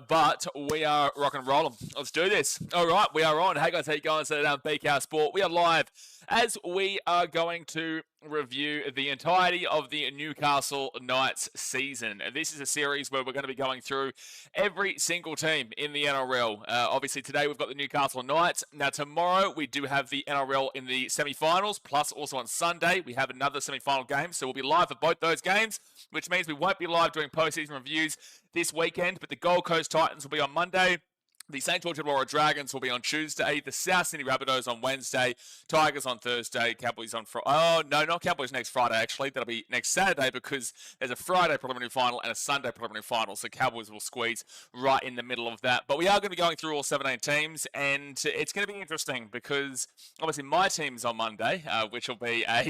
But we are rock and rolling. Let's do this. All right, we are on. Hey guys, how you going? So BKR Sport. We are live as we are going to review the entirety of the Newcastle Knights season. This is a series where we're going to be going through every single team in the NRL. Obviously, today we've got the Newcastle Knights. Now, tomorrow we do have the NRL in the semi-finals, plus also on Sunday we have another semi-final game. So we'll be live for both those games, which means we won't be live doing postseason reviews this weekend, but the Gold Coast Titans will be on Monday. The St. George Illawarra Dragons will be on Tuesday. The South Sydney Rabbitohs on Wednesday. Tigers on Thursday. Cowboys on Friday. Oh, no, not Cowboys next Friday, actually. That'll be next Saturday because there's a Friday preliminary final and a Sunday preliminary final. So Cowboys will squeeze right in the middle of that. But we are going to be going through all 17 teams, and it's going to be interesting because obviously my team's on Monday, which will be a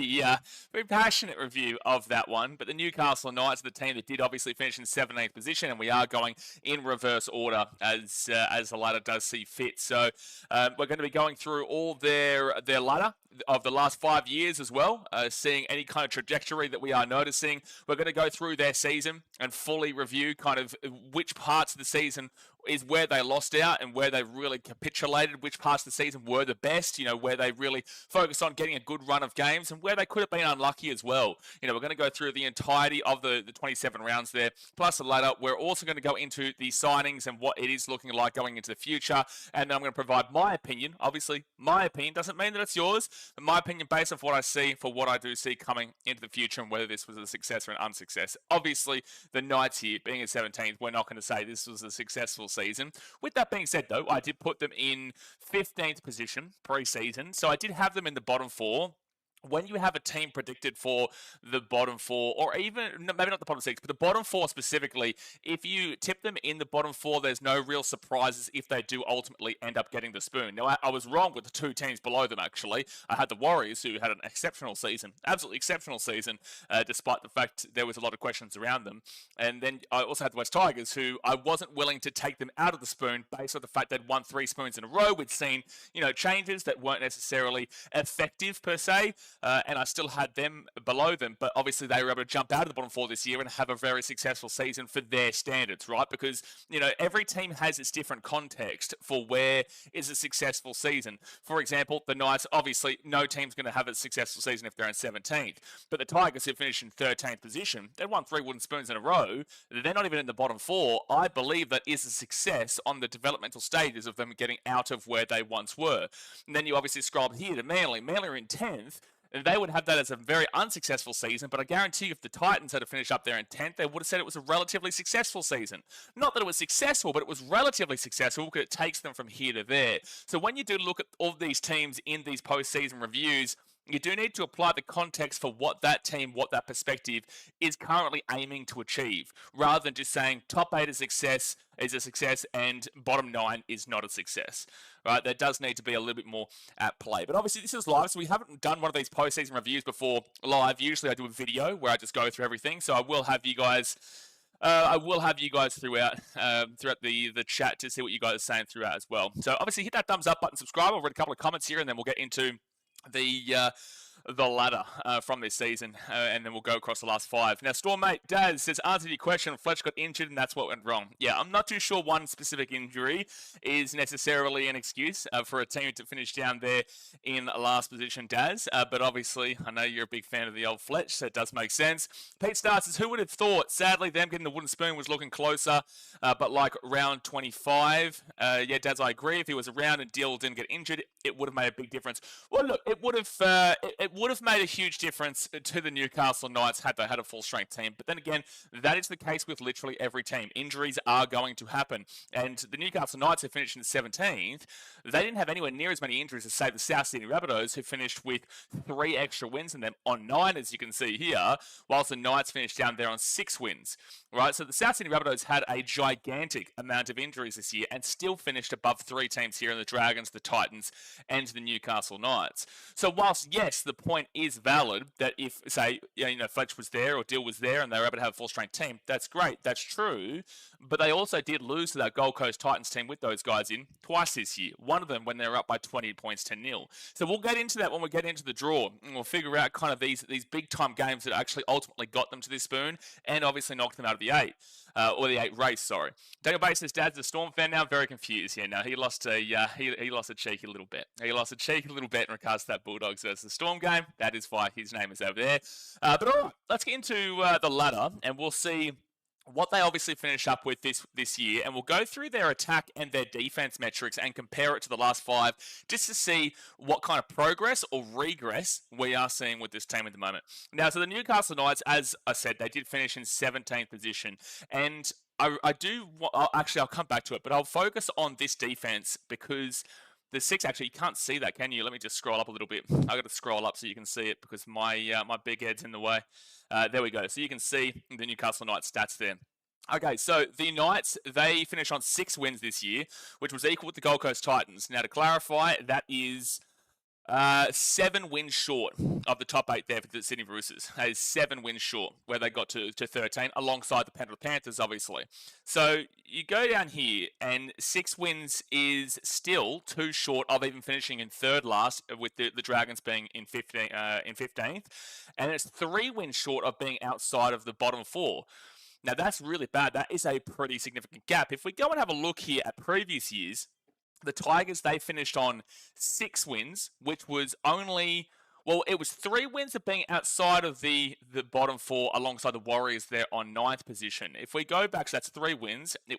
very passionate review of that one. But the Newcastle Knights are the team that did obviously finish in 17th position, and we are going in reverse order as the ladder does see fit. So we're going to be going through all their ladder of the last 5 years as well, seeing any kind of trajectory that we are noticing. We're going to go through their season and fully review kind of which parts of the season is where they lost out and where they really capitulated, which parts of the season were the best, where they really focused on getting a good run of games and where they could have been unlucky as well. We're going to go through the entirety of the 27 rounds there, plus the ladder. We're also going to go into the signings and what it is looking like going into the future, and then I'm going to provide my opinion. Obviously, my opinion doesn't mean that it's yours, but my opinion based on what I see for what I do see coming into the future and whether this was a success or an unsuccess. Obviously, the Knights here, being at 17th, we're not going to say this was a successful season. With that being said, though, I did put them in 15th position pre-season, so I did have them in the bottom four. When you have a team predicted for the bottom four, or even, maybe not the bottom six, but the bottom four specifically, if you tip them in the bottom four, there's no real surprises if they do ultimately end up getting the spoon. Now, I was wrong with the two teams below them, actually. I had the Warriors, who had an exceptional season, absolutely exceptional season, despite the fact there was a lot of questions around them. And then I also had the West Tigers, who I wasn't willing to take them out of the spoon based on the fact they'd won 3 spoons in a row. We'd seen, changes that weren't necessarily effective per se. And I still had them below them, but obviously they were able to jump out of the bottom four this year and have a very successful season for their standards, right? Because, every team has its different context for where is a successful season. For example, the Knights, obviously, no team's going to have a successful season if they're in 17th, but the Tigers, who finished in 13th position, they won 3 wooden spoons in a row. They're not even in the bottom four. I believe that is a success on the developmental stages of them getting out of where they once were. And then you obviously scroll here to Manly. Manly are in 10th. They would have that as a very unsuccessful season, but I guarantee you if the Titans had to finish up there in 10th, they would have said it was a relatively successful season. Not that it was successful, but it was relatively successful because it takes them from here to there. So when you do look at all these teams in these postseason reviews, you do need to apply the context for what that team, what that perspective is currently aiming to achieve, rather than just saying top 8 is a success and bottom 9 is not a success. Right? There does need to be a little bit more at play. But obviously this is live, so we haven't done one of these postseason reviews before live. Usually I do a video where I just go through everything. So I will have you guys throughout the chat to see what you guys are saying throughout as well. So obviously hit that thumbs up button, subscribe. I'll read a couple of comments here and then we'll get into the ladder from this season, and then we'll go across the last 5. Now, Stormmate Daz says, answer your question, Fletch got injured and that's what went wrong. Yeah, I'm not too sure one specific injury is necessarily an excuse for a team to finish down there in last position, Daz, but obviously, I know you're a big fan of the old Fletch, so it does make sense. Pete Star says, who would have thought? Sadly, them getting the wooden spoon was looking closer, but like round 25. Yeah, Daz, I agree. If he was around and Dill didn't get injured, it would have made a big difference. Well, look, it would have made a huge difference to the Newcastle Knights had they had a full-strength team. But then again, that is the case with literally every team. Injuries are going to happen. And the Newcastle Knights, who finished in 17th, they didn't have anywhere near as many injuries as, say, the South Sydney Rabbitohs, who finished with 3 extra wins than them on 9, as you can see here, whilst the Knights finished down there on 6 wins. Right, so the South Sydney Rabbitohs had a gigantic amount of injuries this year and still finished above 3 teams here in the Dragons, the Titans, and the Newcastle Knights. So whilst, yes, the point is valid that if, say, Fletch was there or Dill was there and they were able to have a full-strength team, that's great. That's true. But they also did lose to that Gold Coast Titans team with those guys in twice this year. One of them when they were up by 20 points, 10-0. So we'll get into that when we get into the draw, and we'll figure out kind of these big-time games that actually ultimately got them to this spoon and obviously knocked them out of the 8. Or the 8 race, sorry. Daniel Bates says, Dad's a Storm fan now. Very confused here. Now, he lost a cheeky little bet. He lost a cheeky little bet in regards to that Bulldogs versus Storm game. That is why his name is over there. But all right, let's get into the ladder, and we'll see what they obviously finish up with this year, and we'll go through their attack and their defense metrics and compare it to the last 5 just to see what kind of progress or regress we are seeing with this team at the moment. Now, so the Newcastle Knights, as I said, they did finish in 17th position, and I'll come back to it, but I'll focus on this defense because the 6, actually, you can't see that, can you? Let me just scroll up a little bit. I've got to scroll up so you can see it because my big head's in the way. There we go. So you can see the Newcastle Knights stats there. Okay, so the Knights, they finished on 6 wins this year, which was equal with the Gold Coast Titans. Now, to clarify, that is 7 wins short of the top 8 there for the Sydney Roosters. That is 7 wins short, where they got to 13, alongside the Penrith Panthers, obviously. So you go down here, and 6 wins is still 2 short of even finishing in 3rd last, with the Dragons being in 15th. And it's 3 wins short of being outside of the bottom 4. Now, that's really bad. That is a pretty significant gap. If we go and have a look here at previous years, the Tigers, they finished on 6 wins, which was only, well, it was 3 wins of being outside of the bottom 4 alongside the Warriors there on 9th position. If we go back, so that's 3 wins. To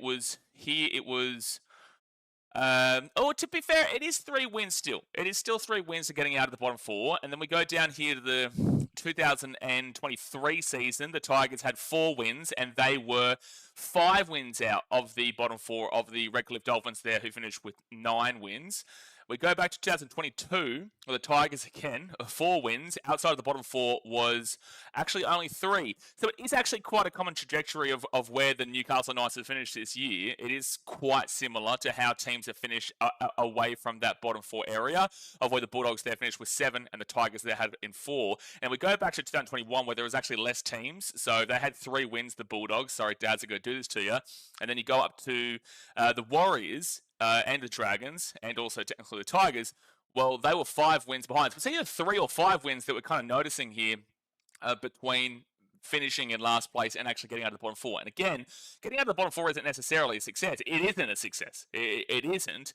be fair, it is 3 wins still. It is still 3 wins to getting out of the bottom 4. And then we go down here to the 2023 season. The Tigers had 4 wins, and they were 5 wins out of the bottom 4 of the Redcliffe Dolphins there, who finished with 9 wins. We go back to 2022, where the Tigers, again, 4 wins. Outside of the bottom 4 was actually only 3. So it is actually quite a common trajectory of where the Newcastle Knights have finished this year. It is quite similar to how teams have finished away from that bottom 4 area, of where the Bulldogs there finished with 7 and the Tigers there had in 4. And we go back to 2021, where there was actually less teams. So they had 3 wins, the Bulldogs. Sorry, Dads, are going to do this to you. And then you go up to the Warriors, and the Dragons, and also technically the Tigers. Well, they were 5 wins behind. So it's either 3 or 5 wins that we're kind of noticing here between finishing in last place and actually getting out of the bottom 4. And again, getting out of the bottom 4 isn't necessarily a success. It isn't a success. It isn't.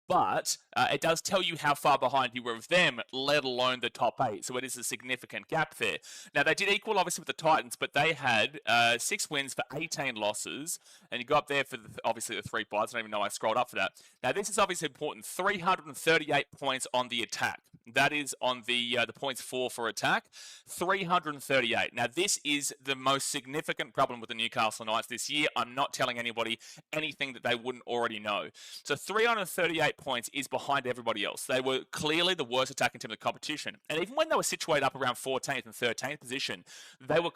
But it does tell you how far behind you were of them, let alone the top 8. So it is a significant gap there. Now, they did equal, obviously, with the Titans, but they had 6 wins for 18 losses. And you go up there for, obviously, the 3 buys. I don't even know I scrolled up for that. Now, this is obviously important. 338 points on the attack. That is on the points for attack. 338. Now, this is the most significant problem with the Newcastle Knights this year. I'm not telling anybody anything that they wouldn't already know. So 338 points is behind everybody else. They were clearly the worst attacking team in the competition. And even when they were situated up around 14th and 13th position, they were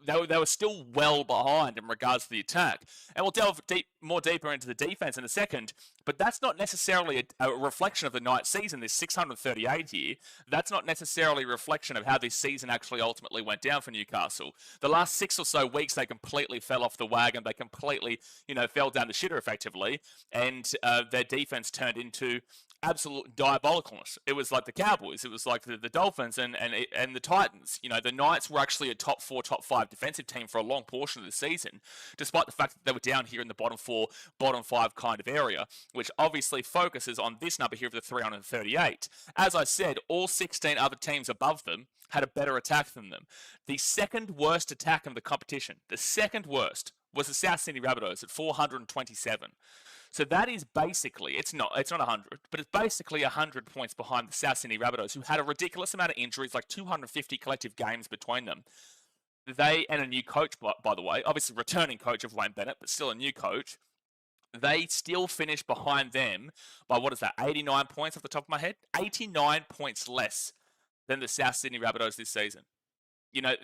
they were still well behind in regards to the attack. And we'll delve more deeper into the defense in a second, but that's not necessarily a reflection of the Knights season, this 638 here. That's not necessarily a reflection of how this season actually ultimately went down for Newcastle. The last 6 or so weeks, they completely fell off the wagon. They completely, fell down the shitter effectively, and their defense turned into absolute diabolicalness. It was like the Cowboys. It was like the Dolphins and the Titans. The Knights were actually a top 4, top 5 defensive team for a long portion of the season, despite the fact that they were down here in the bottom 4, bottom 5 kind of area, which obviously focuses on this number here of the 338. As I said, all 16 other teams above them had a better attack than them. The second worst attack in the competition, the second worst, was the South Sydney Rabbitohs at 427. So that is basically, it's not 100, but it's basically 100 points behind the South Sydney Rabbitohs, who had a ridiculous amount of injuries, like 250 collective games between them. They, and a new coach, by the way, obviously returning coach of Wayne Bennett, but still a new coach. They still finished behind them by, 89 points off the top of my head? 89 points less than the South Sydney Rabbitohs this season.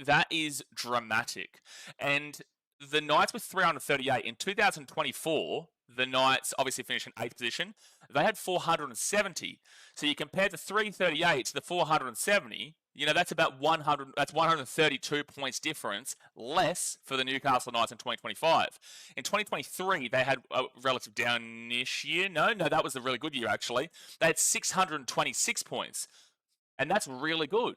That is dramatic. And the Knights with 338 in 2024, the Knights obviously finished in 8th position. They had 470. So you compare the 338 to the 470, You know, that's about 100. That's 132 points difference less for the Newcastle Knights in 2025. In 2023, they had a relative downish year. No, that was a really good year actually. They had 626 points, and that's really good.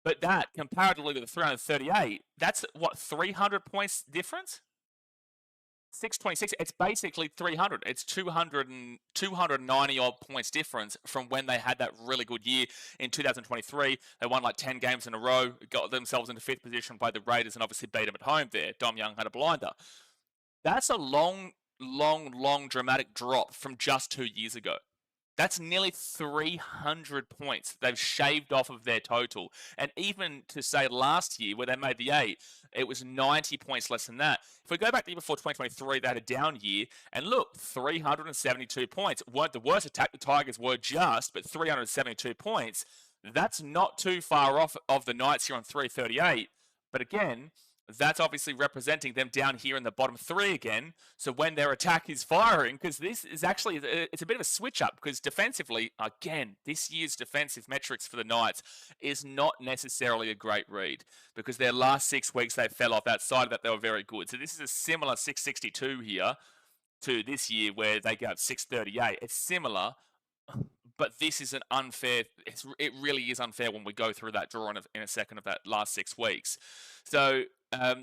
But that, comparatively to the 338, that's what, 300 points difference? 626, it's basically 300. It's 290 odd points difference from when they had that really good year in 2023. They won like 10 games in a row, got themselves into 5th position, played the Raiders, and obviously beat them at home there. Dom Young had a blinder. That's a long dramatic drop from just 2 years ago. That's nearly 300 points they've shaved off of their total. And even to say last year, where they made the 8, it was 90 points less than that. If we go back to the year before 2023, they had a down year. And look, 372 points. Weren't the worst attack the Tigers were just, but 372 points. That's not too far off of the Knights here on 338. But again, that's obviously representing them down here in the bottom 3 again. So when their attack is firing, because this is actually, it's a bit of a switch up, because defensively, again, this year's defensive metrics for the Knights is not necessarily a great read, because their last 6 weeks they fell off. Outside of that, they were very good. So this is a similar 662 here to this year where they got 638. It's similar, but this is an unfair, it really is unfair when we go through that draw in a second of that last 6 weeks. So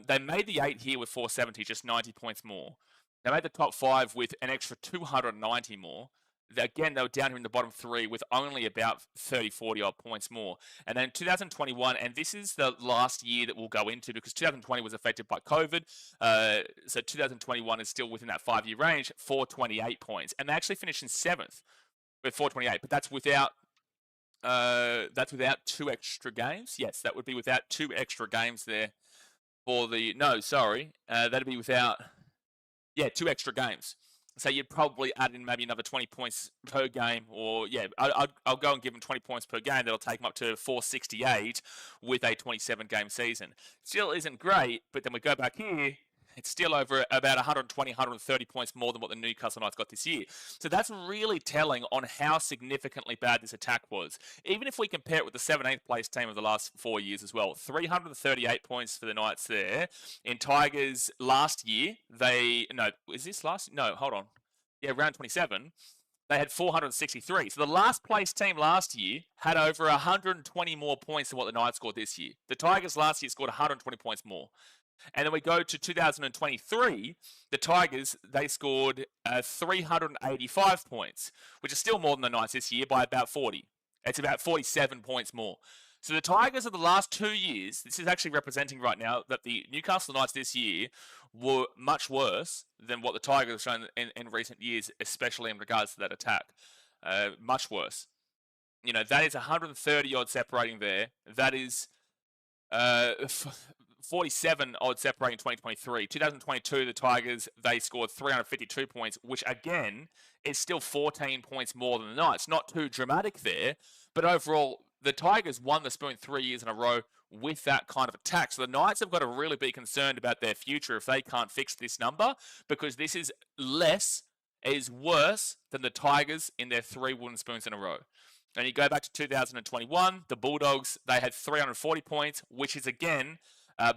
they made the 8 here with 470, just 90 points more. They made the top 5 with an extra 290 more. Again, they were down here in the bottom 3 with only about 30, 40 odd points more. And then 2021, and this is the last year that we'll go into because 2020 was affected by COVID. So 2021 is still within that 5-year range, 428 points. And they actually finished in 7th with 428, but that's without 2 extra games. Yes, that would be without 2 extra games there for the, that'd be without, 2 extra games. So you'd probably add in maybe another 20 points per game, or I'll go and give them 20 points per game. That'll take them up to 468 with a 27-game season. Still isn't great, but then we go back here, it's still over about 120, 130 points more than what the Newcastle Knights got this year. So that's really telling on how significantly bad this attack was. Even if we compare it with the 17th place team of the last 4 years as well, 338 points for the Knights there. In Tigers last year, round 27, they had 463. So the last place team last year had over 120 more points than what the Knights scored this year. The Tigers last year scored 120 points more. And then we go to 2023, the Tigers, they scored 385 points, which is still more than the Knights this year by about 40. It's about 47 points more. So the Tigers of the last 2 years, this is actually representing right now that the Newcastle Knights this year were much worse than what the Tigers have shown in recent years, especially in regards to that attack. Much worse. You know, that is 130 odd separating there. That is 47 odd separating 2023. 2022, the Tigers, they scored 352 points, which again is still 14 points more than the Knights. Not too dramatic there, but overall, the Tigers won the Spoon 3 years in a row with that kind of attack. So the Knights have got to really be concerned about their future if they can't fix this number, because this is worse than the Tigers in their 3 wooden spoons in a row. And you go back to 2021, the Bulldogs, they had 340 points, which is again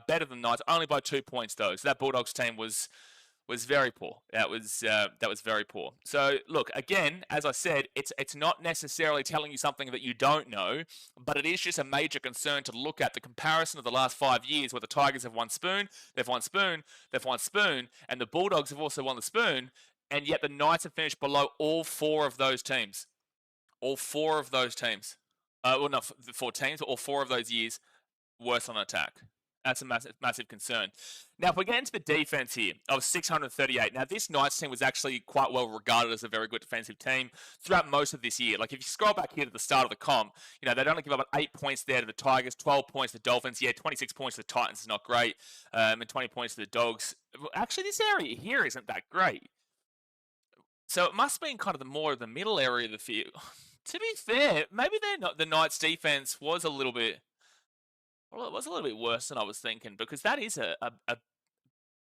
better than Knights, only by 2 points though. So that Bulldogs team was very poor. That was very poor. So look, again, as I said, it's not necessarily telling you something that you don't know, but it is just a major concern to look at the comparison of the last 5 years, where the Tigers have won Spoon, they've won Spoon, they've won Spoon, and the Bulldogs have also won the Spoon, and yet the Knights have finished below all 4 of those teams. All 4 of those teams. Well, not the 4 teams, but all 4 of those years worse on attack. That's a massive concern. Now, if we get into the defense here of 638, now this Knights team was actually quite well regarded as a very good defensive team throughout most of this year. Like if you scroll back here to the start of the comp, you know, they'd only give up 8 points there to the Tigers, 12 points to the Dolphins. Yeah, 26 points to the Titans is not great, and 20 points to the Dogs. Actually, this area here isn't that great. So it must be in kind of more of the middle area of the field. To be fair, maybe the Knights defense was a little bit. Well, it was a little bit worse than I was thinking, because that is a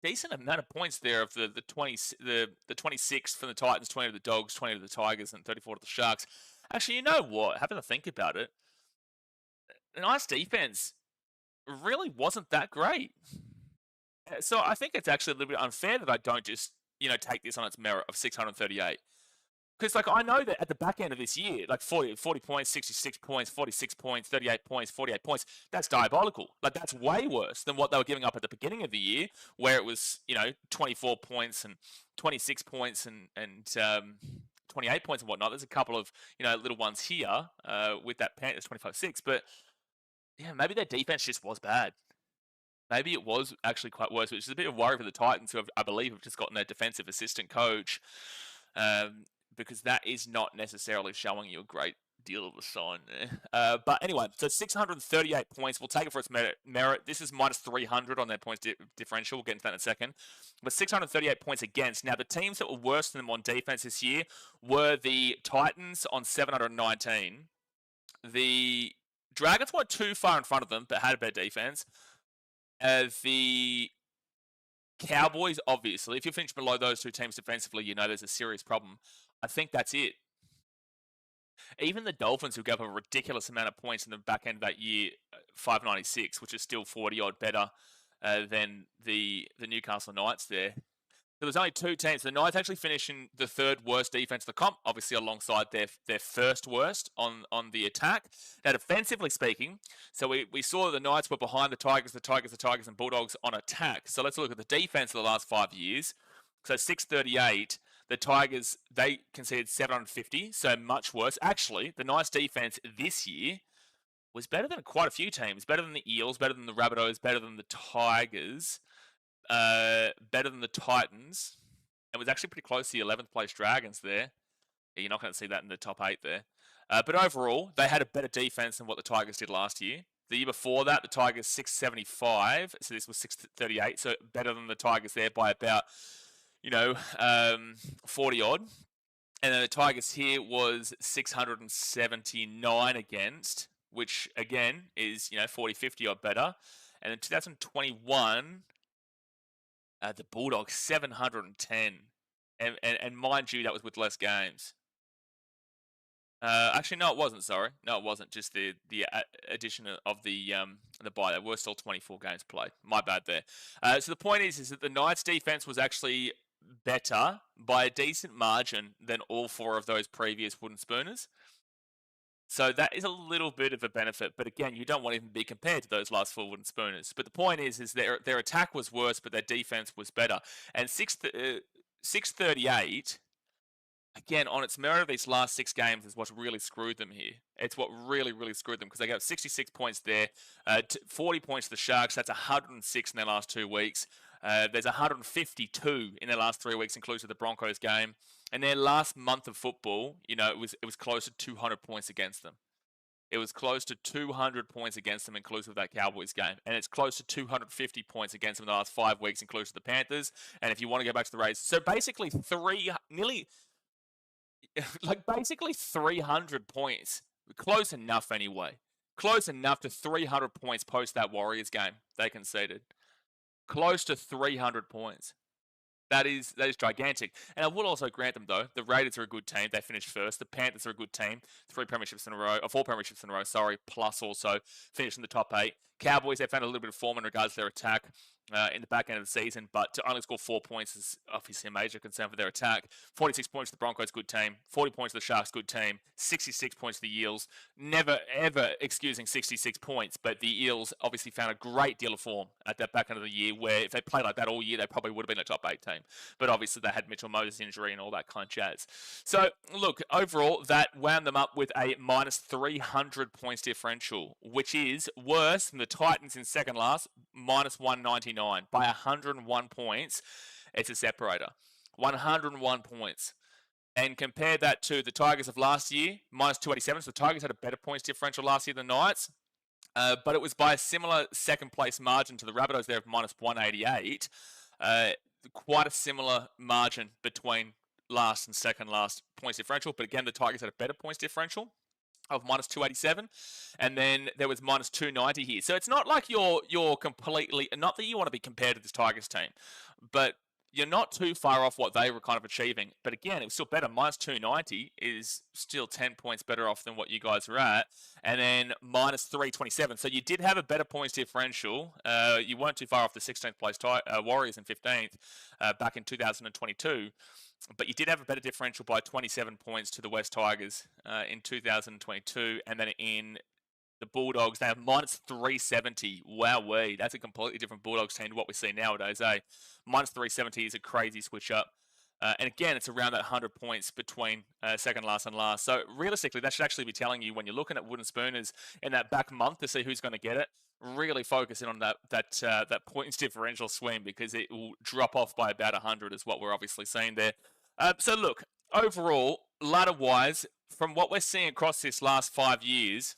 decent amount of points there of the 26 from the Titans, 20 to the Dogs, 20 to the Tigers, and 34 to the Sharks. Actually, you know what? Having to think about it, the Knights' defense really wasn't that great. So I think it's actually a little bit unfair that I don't just, take this on its merit of 638. Because, I know that at the back end of this year, 40 points, 66 points, 46 points, 38 points, 48 points, that's diabolical. That's way worse than what they were giving up at the beginning of the year, where it was, 24 points and 26 points and 28 points and whatnot. There's a couple of, little ones here with that Panthers 25-6. But, yeah, maybe their defense just was bad. Maybe it was actually quite worse, which is a bit of worry for the Titans, who I believe have just gotten their defensive assistant coach. Because that is not necessarily showing you a great deal of a sign there. But anyway, so 638 points. We'll take it for its merit. This is minus 300 on their points differential. We'll get into that in a second. But 638 points against. Now, the teams that were worse than them on defense this year were the Titans on 719. The Dragons weren't too far in front of them, but had a better defense. The Cowboys, obviously, if you finish below those two teams defensively, there's a serious problem. I think that's it. Even the Dolphins, who gave up a ridiculous amount of points in the back end of that year, 596, which is still 40-odd better than the Newcastle Knights there. There was only two teams. The Knights actually finishing the third worst defense of the comp, obviously alongside their first worst on the attack. Now, defensively speaking, so we saw the Knights were behind the Tigers, and Bulldogs on attack. So let's look at the defense of the last 5 years. So 638, the Tigers, they conceded 750, so much worse. Actually, the Knights defense this year was better than quite a few teams. Better than the Eels, better than the Rabbitohs, better than the Tigers, better than the Titans. It was actually pretty close to the 11th place Dragons there. You're not going to see that in the top 8 there. But overall, they had a better defense than what the Tigers did last year. The year before that, the Tigers 675, so this was 638, so better than the Tigers there by about 40-odd. And then the Tigers here was 679 against, which, again, is, 40, 50-odd better. And in 2021, the Bulldogs, 710. And mind you, that was with less games. Actually, no, it wasn't, sorry. No, it wasn't. Just the addition of the bye. There were still 24 games played. My bad there. So the point is that the Knights' defense was actually better by a decent margin than all 4 of those previous wooden spooners. So that is a little bit of a benefit. But again, you don't want to even be compared to those last 4 wooden spooners. But the point is their attack was worse, but their defense was better. And 638, again, on its merit of these last 6 games is what really screwed them here. It's what really, really screwed them because they got 66 points there, 40 points to the Sharks. That's 106 in their last 2 weeks. There's 152 in their last 3 weeks, inclusive the Broncos game. And their last month of football, it was close to 200 points against them. It was close to 200 points against them, inclusive of that Cowboys game. And it's close to 250 points against them in the last 5 weeks, inclusive of the Panthers. And if you want to go back to the Rays, so basically basically 300 points. Close enough anyway. Close enough to 300 points post that Warriors game they conceded. Close to 300 points. That is gigantic. And I will also grant them, though, the Raiders are a good team. They finished first. The Panthers are a good team. 4 premierships in a row, plus also finished in the top 8. Cowboys, they found a little bit of form in regards to their attack in the back end of the season, but to only score 4 points is obviously a major concern for their attack. 46 points to the Broncos, good team. 40 points to the Sharks, good team. 66 points to the Eels. Never, ever excusing 66 points, but the Eels obviously found a great deal of form at that back end of the year, where if they played like that all year, they probably would have been a top 8 team. But obviously they had Mitchell Moses injury and all that kind of jazz. So, look, overall, that wound them up with a minus 300 points differential, which is worse than the Titans in second last, minus 199. By 101 points, it's a separator. 101 points. And compare that to the Tigers of last year, minus 287. So the Tigers had a better points differential last year than the Knights. But it was by a similar second place margin to the Rabbitohs there of minus 188. Quite a similar margin between last and second last points differential. But again, the Tigers had a better points differential of minus 287, and then there was minus 290 here. So it's not like you're completely, not that you want to be compared to this Tigers team, but you're not too far off what they were kind of achieving. But again, it was still better. Minus 290 is still 10 points better off than what you guys are at. And then minus 327. So you did have a better points differential. You weren't too far off the 16th place Warriors in 15th back in 2022. But you did have a better differential by 27 points to the West Tigers in 2022. And then in the Bulldogs, they have minus 370. Wowee, that's a completely different Bulldogs team to what we see nowadays, eh? Minus 370 is a crazy switch up. And again, it's around that 100 points between second last and last. So realistically, that should actually be telling you when you're looking at Wooden Spooners in that back month to see who's going to get it, really focus in on that points differential swing, because it will drop off by about 100 is what we're obviously seeing there. So look, overall, ladder-wise, from what we're seeing across this last 5 years,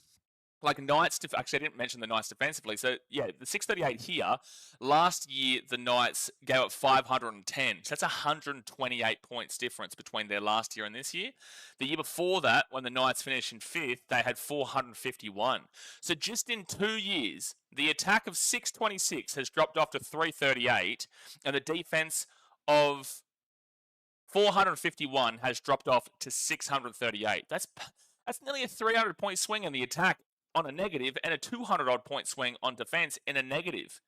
like Knights, actually I didn't mention the Knights defensively. So yeah, the 638 here, last year the Knights gave up 510. So that's 128 points difference between their last year and this year. The year before that, when the Knights finished in 5th, they had 451. So just in 2 years, the attack of 626 has dropped off to 338, and the defense of 451 has dropped off to 638. That's nearly a 300 point swing in the attack on a negative, and a 200 odd point swing on defense in a negative.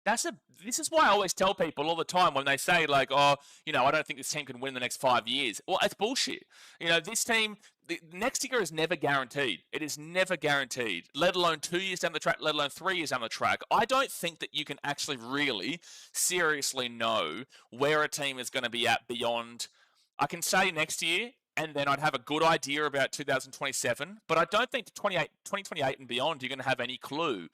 This is why I always tell people all the time when they say like, oh, I don't think this team can win the next 5 years. Well, it's bullshit. This team, the next year is never guaranteed. It is never guaranteed, let alone 2 years down the track, let alone 3 years down the track. I don't think that you can actually really seriously know where a team is going to be at beyond. I can say next year, and then I'd have a good idea about 2027. But I don't think 2028 and beyond, you're going to have any clue.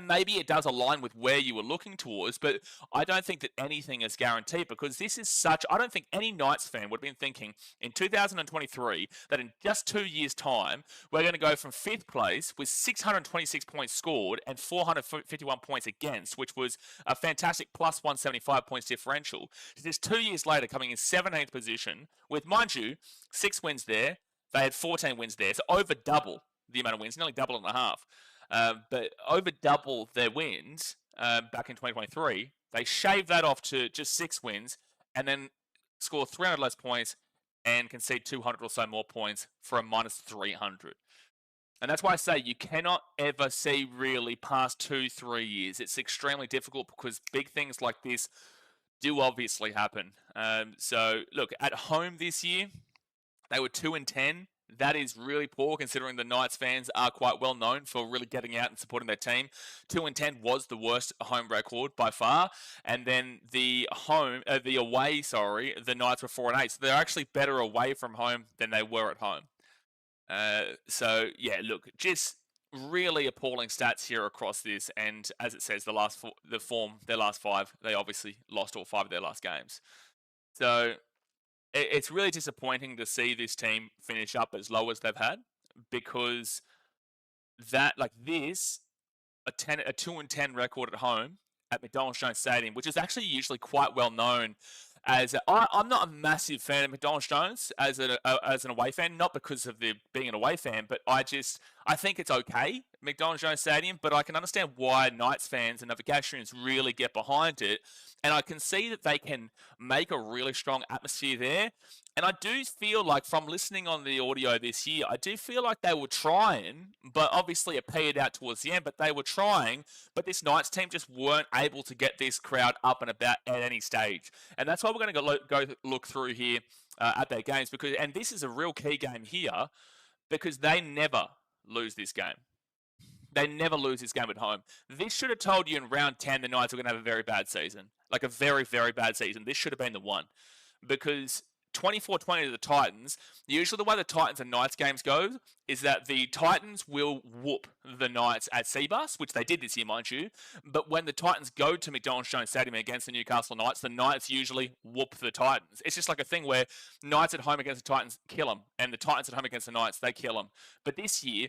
Maybe it does align with where you were looking towards, but I don't think that anything is guaranteed, because this is I don't think any Knights fan would have been thinking in 2023 that in just 2 years' time, we're going to go from 5th place with 626 points scored and 451 points against, which was a fantastic plus 175 points differential. Just 2 years later, coming in 17th position with, mind you, 6 wins there. They had 14 wins there. So over double the amount of wins, nearly double and a half. But over double their wins back in 2023. They shaved that off to just 6 wins and then score 300 less points and concede 200 or so more points for a minus 300. And that's why I say you cannot ever see really past 2-3 years. It's extremely difficult because big things like this do obviously happen. So look, at home this year, they were 2-10. That is really poor, considering the Knights fans are quite well known for really getting out and supporting their team. 2-10 was the worst home record by far. And then the away, the Knights were 4-8. So they're actually better away from home than they were at home. So yeah, look, just really appalling stats here across this. And as it says, their last 5, they obviously lost all 5 of their last games. So it's really disappointing to see this team finish up as low as they've had, because a 2-10 record at home at McDonald's Jones Stadium, which is actually usually quite well known as. I'm not a massive fan of McDonald's Jones as an away fan, not because of being an away fan, but I think it's okay, McDonald's Jones Stadium, but I can understand why Knights fans and Navigatians really get behind it. And I can see that they can make a really strong atmosphere there. And I do feel like, from listening on the audio this year, I do feel like they were trying, but obviously it petered out towards the end, but they were trying, but this Knights team just weren't able to get this crowd up and about at any stage. And that's why we're going to go look through here at their games, and this is a real key game here, because they never lose this game. They never lose this game at home. This should have told you in round 10 the Knights were going to have a very bad season. Like a very, very bad season. This should have been the one. Because 24-20 to the Titans, usually the way the Titans and Knights games go is that the Titans will whoop the Knights at Seabus, which they did this year, mind you. But when the Titans go to McDonald's Jones Stadium against the Newcastle Knights, the Knights usually whoop the Titans. It's just like a thing where Knights at home against the Titans kill them, and the Titans at home against the Knights, they kill them. But this year,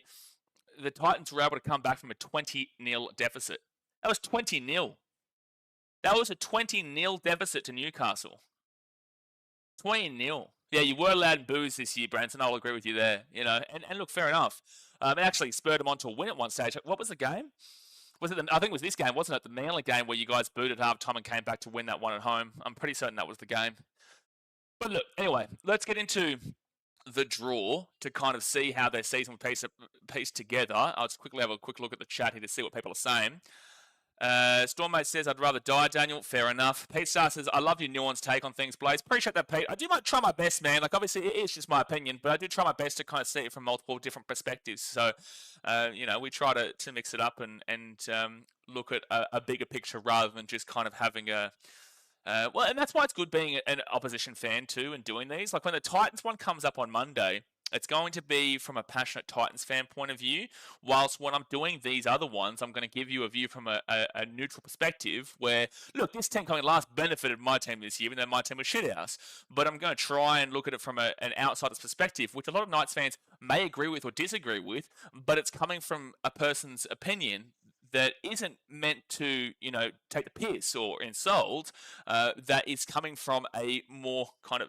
the Titans were able to come back from a 20-0 deficit. That was 20-0. That was a 20-0 deficit to Newcastle. 20-0. Yeah, you were allowed boos this year, Branson. I'll agree with you there. And look, fair enough. It actually spurred them on to a win at one stage. What was the game? Was it? I think it was this game, wasn't it? The Manly game where you guys booted half time and came back to win that one at home. I'm pretty certain that was the game. But look, anyway, let's get into the draw to kind of see how their season will piece together. I'll just quickly have a quick look at the chat here to see what people are saying. Stormmate says, I'd rather die, Daniel. Fair enough. Pete Star says, I love your nuanced take on things, Blaze. Appreciate that, Pete. I do try my best, man. Like, obviously, it is just my opinion, but I do try my best to kind of see it from multiple different perspectives. So, we try to mix it up and look at a bigger picture rather than just kind of having a... and that's why it's good being an opposition fan too and doing these. Like when the Titans one comes up on Monday, it's going to be from a passionate Titans fan point of view, whilst when I'm doing these other ones, I'm going to give you a view from a neutral perspective where, look, this team coming last benefited my team this year, even though my team was shit house. But I'm going to try and look at it from an outsider's perspective, which a lot of Knights fans may agree with or disagree with, but it's coming from a person's opinion that isn't meant to, take the piss or insult, that is coming from a more kind of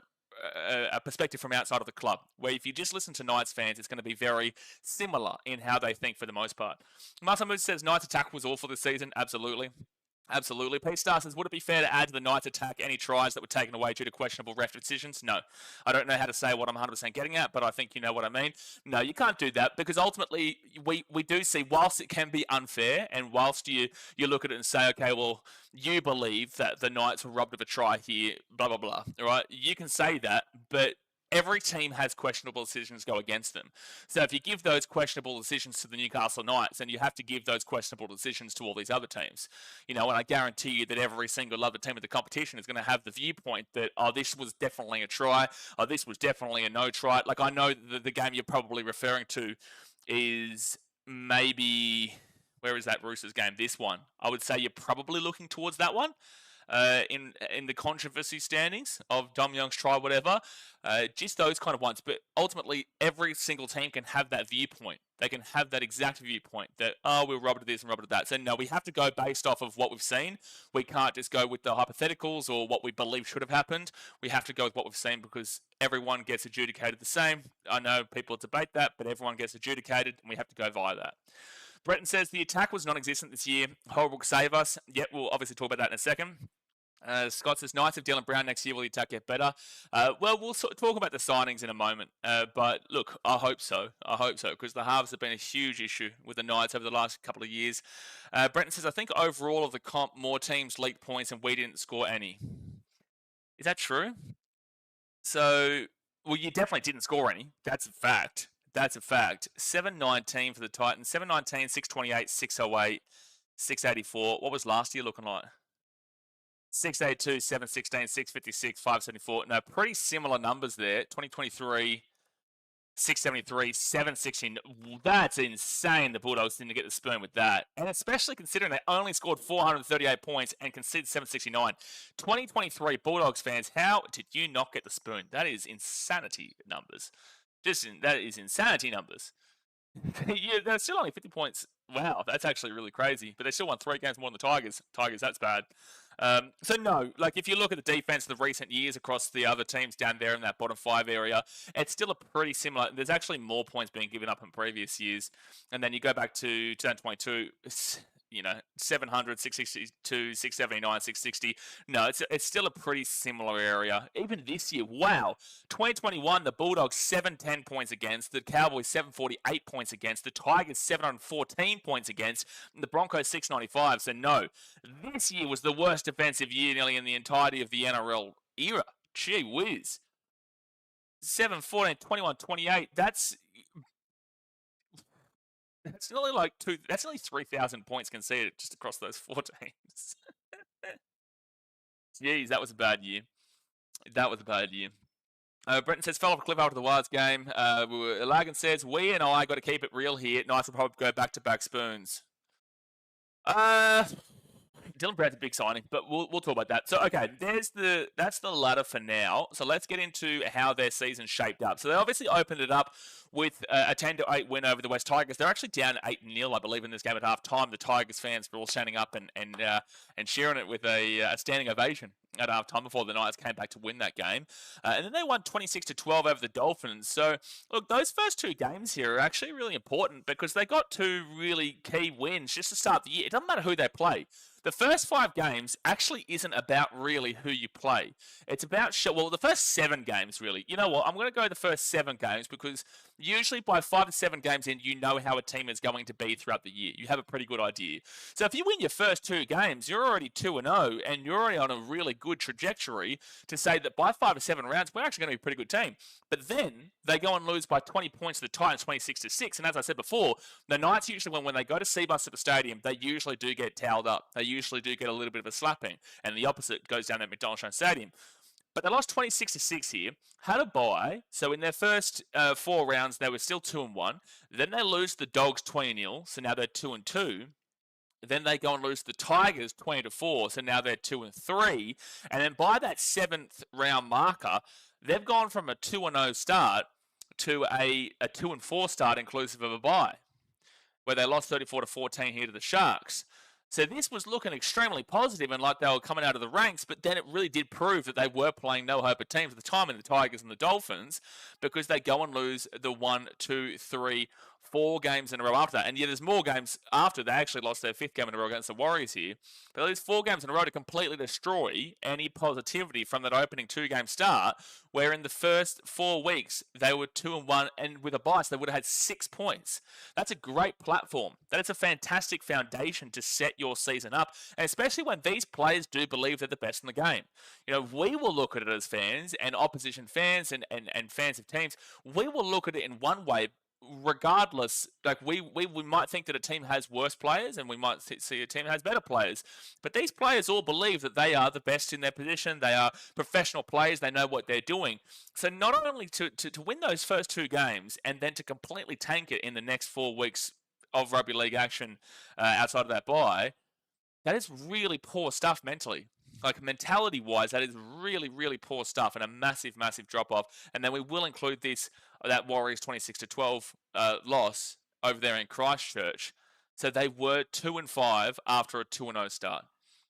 a perspective from outside of the club, where if you just listen to Knights fans, it's going to be very similar in how they think for the most part. Marcel Moose says Knights attack was awful this season. Absolutely. Absolutely. Pete Star says, would it be fair to add to the Knights attack any tries that were taken away due to questionable ref decisions? No. I don't know how to say what I'm 100% getting at, but I think you know what I mean. No, you can't do that because ultimately we do see, whilst it can be unfair and whilst you look at it and say, okay, well, you believe that the Knights were robbed of a try here, blah, blah, blah, all right? You can say that, but every team has questionable decisions go against them. So if you give those questionable decisions to the Newcastle Knights, then you have to give those questionable decisions to all these other teams. And I guarantee you that every single other team in the competition is going to have the viewpoint that, oh, this was definitely a try, oh, this was definitely a no try. Like, I know the game you're probably referring to is maybe, where is that Roosters game? This one. I would say you're probably looking towards that one. In the controversy standings of Dom Young's try, whatever, just those kind of ones. But ultimately, every single team can have that viewpoint. They can have that exact viewpoint that, oh, we're robbed of this and robbed of that. So no, we have to go based off of what we've seen. We can't just go with the hypotheticals or what we believe should have happened. We have to go with what we've seen because everyone gets adjudicated the same. I know people debate that, but everyone gets adjudicated and we have to go via that. Breton says the attack was non-existent this year. Horrible save us. Yep, we'll obviously talk about that in a second. Scott says, Knights of Dylan Brown next year. Will the attack get better? Well, we'll talk about the signings in a moment. But look, I hope so. I hope so because the halves have been a huge issue with the Knights over the last couple of years. Brenton says, I think overall of the comp, more teams leaked points and we didn't score any. Is that true? So, well, you definitely didn't score any. That's a fact. That's a fact. 719 for the Titans. 719, 628, 608, 684. What was last year looking like? 682, 716, 656, 574. No, pretty similar numbers there. 2023, 673, 716. That's insane. The Bulldogs didn't get the spoon with that. And especially considering they only scored 438 points and conceded 769. 2023 Bulldogs fans, how did you not get the spoon? That is insanity numbers. That is insanity numbers. Yeah, they're still only 50 points. Wow, that's actually really crazy. But they still won 3 games more than the Tigers. That's bad. So no, like if you look at the defense of the recent years across the other teams down there in that bottom 5 area, it's still a pretty similar. There's actually more points being given up in previous years. And then you go back to 2022, 700, 662, 679, 660. No, it's still a pretty similar area. Even this year, wow. 2021, the Bulldogs 710 points against, the Cowboys 748 points against, the Tigers 714 points against, and the Broncos 695. So no, this year was the worst defensive year nearly in the entirety of the NRL era. Gee whiz. 7, 14, 21, 28. That's nearly that's nearly 3,000 points conceded just across those 4 teams. Jeez, that was a bad year. Brenton says, fell off a cliff after the Wilds game. Lagan says, we and I got to keep it real here. Nice will probably go back-to-back spoons. Dylan Brown's a big signing, but we'll talk about that. So, okay, that's the ladder for now. So let's get into how their season shaped up. So they obviously opened it up with a 10-8 win over the West Tigers. They're actually down 8-0, I believe, in this game at half time. The Tigers fans were all standing up and cheering it with a standing ovation at half time before the Knights came back to win that game. And then they won 26-12 over the Dolphins. So, look, those first two games here are actually really important because they got two really key wins just to start the year. It doesn't matter who they play. The first 5 games actually isn't about really who you play. It's about, the first 7 games, really. You know what? I'm going to go the first 7 games because usually by 5 to 7 games in, you know how a team is going to be throughout the year. You have a pretty good idea. So if you win your first 2 games, you're already 2-0, and you're already on a really good trajectory to say that by 5 to 7 rounds, we're actually going to be a pretty good team. But then they go and lose by 20 points to the Titans, 26-6. And as I said before, the Knights usually, when they go to Seabus at the stadium, they usually do get towelled up. They usually do get a little bit of a slapping. And the opposite goes down at McDonald's Stadium. But they lost 26-6 here, had a bye. So in their first 4 rounds, they were still 2-1. Then they lose the Dogs 20-0, so now they're 2-2. Then they go and lose the Tigers 20-4, so now they're 2-3. And then by that 7th round marker, they've gone from a 2-0 start to a 2-4 start inclusive of a bye, where they lost 34-14 here to the Sharks. So this was looking extremely positive and like they were coming out of the ranks, but then it really did prove that they were playing no-hope teams at the time in the Tigers and the Dolphins because they go and lose the 1, 2, 3, 4 games in a row after that. And yeah, there's more games after. They actually lost their 5th game in a row against the Warriors here. But at least 4 games in a row to completely destroy any positivity from that opening 2-game start, where in the first 4 weeks, they were 2-1, and with a bye, so they would have had 6 points. That's a great platform. That is a fantastic foundation to set your season up, and especially when these players do believe they're the best in the game. You know, we will look at it as fans, and opposition fans, and fans of teams, we will look at it in one way, regardless. Like we might think that a team has worse players and we might see a team has better players, but these players all believe that they are the best in their position. They are professional players. They know what they're doing. So not only to win those first 2 games and then to completely tank it in the next 4 weeks of rugby league action outside of that bye, that is really poor stuff mentally. Like mentality-wise, that is really, really poor stuff and a massive, massive drop-off. And then we will include that Warriors 26-12 loss over there in Christchurch. So they were 2-5 after a 2-0 start.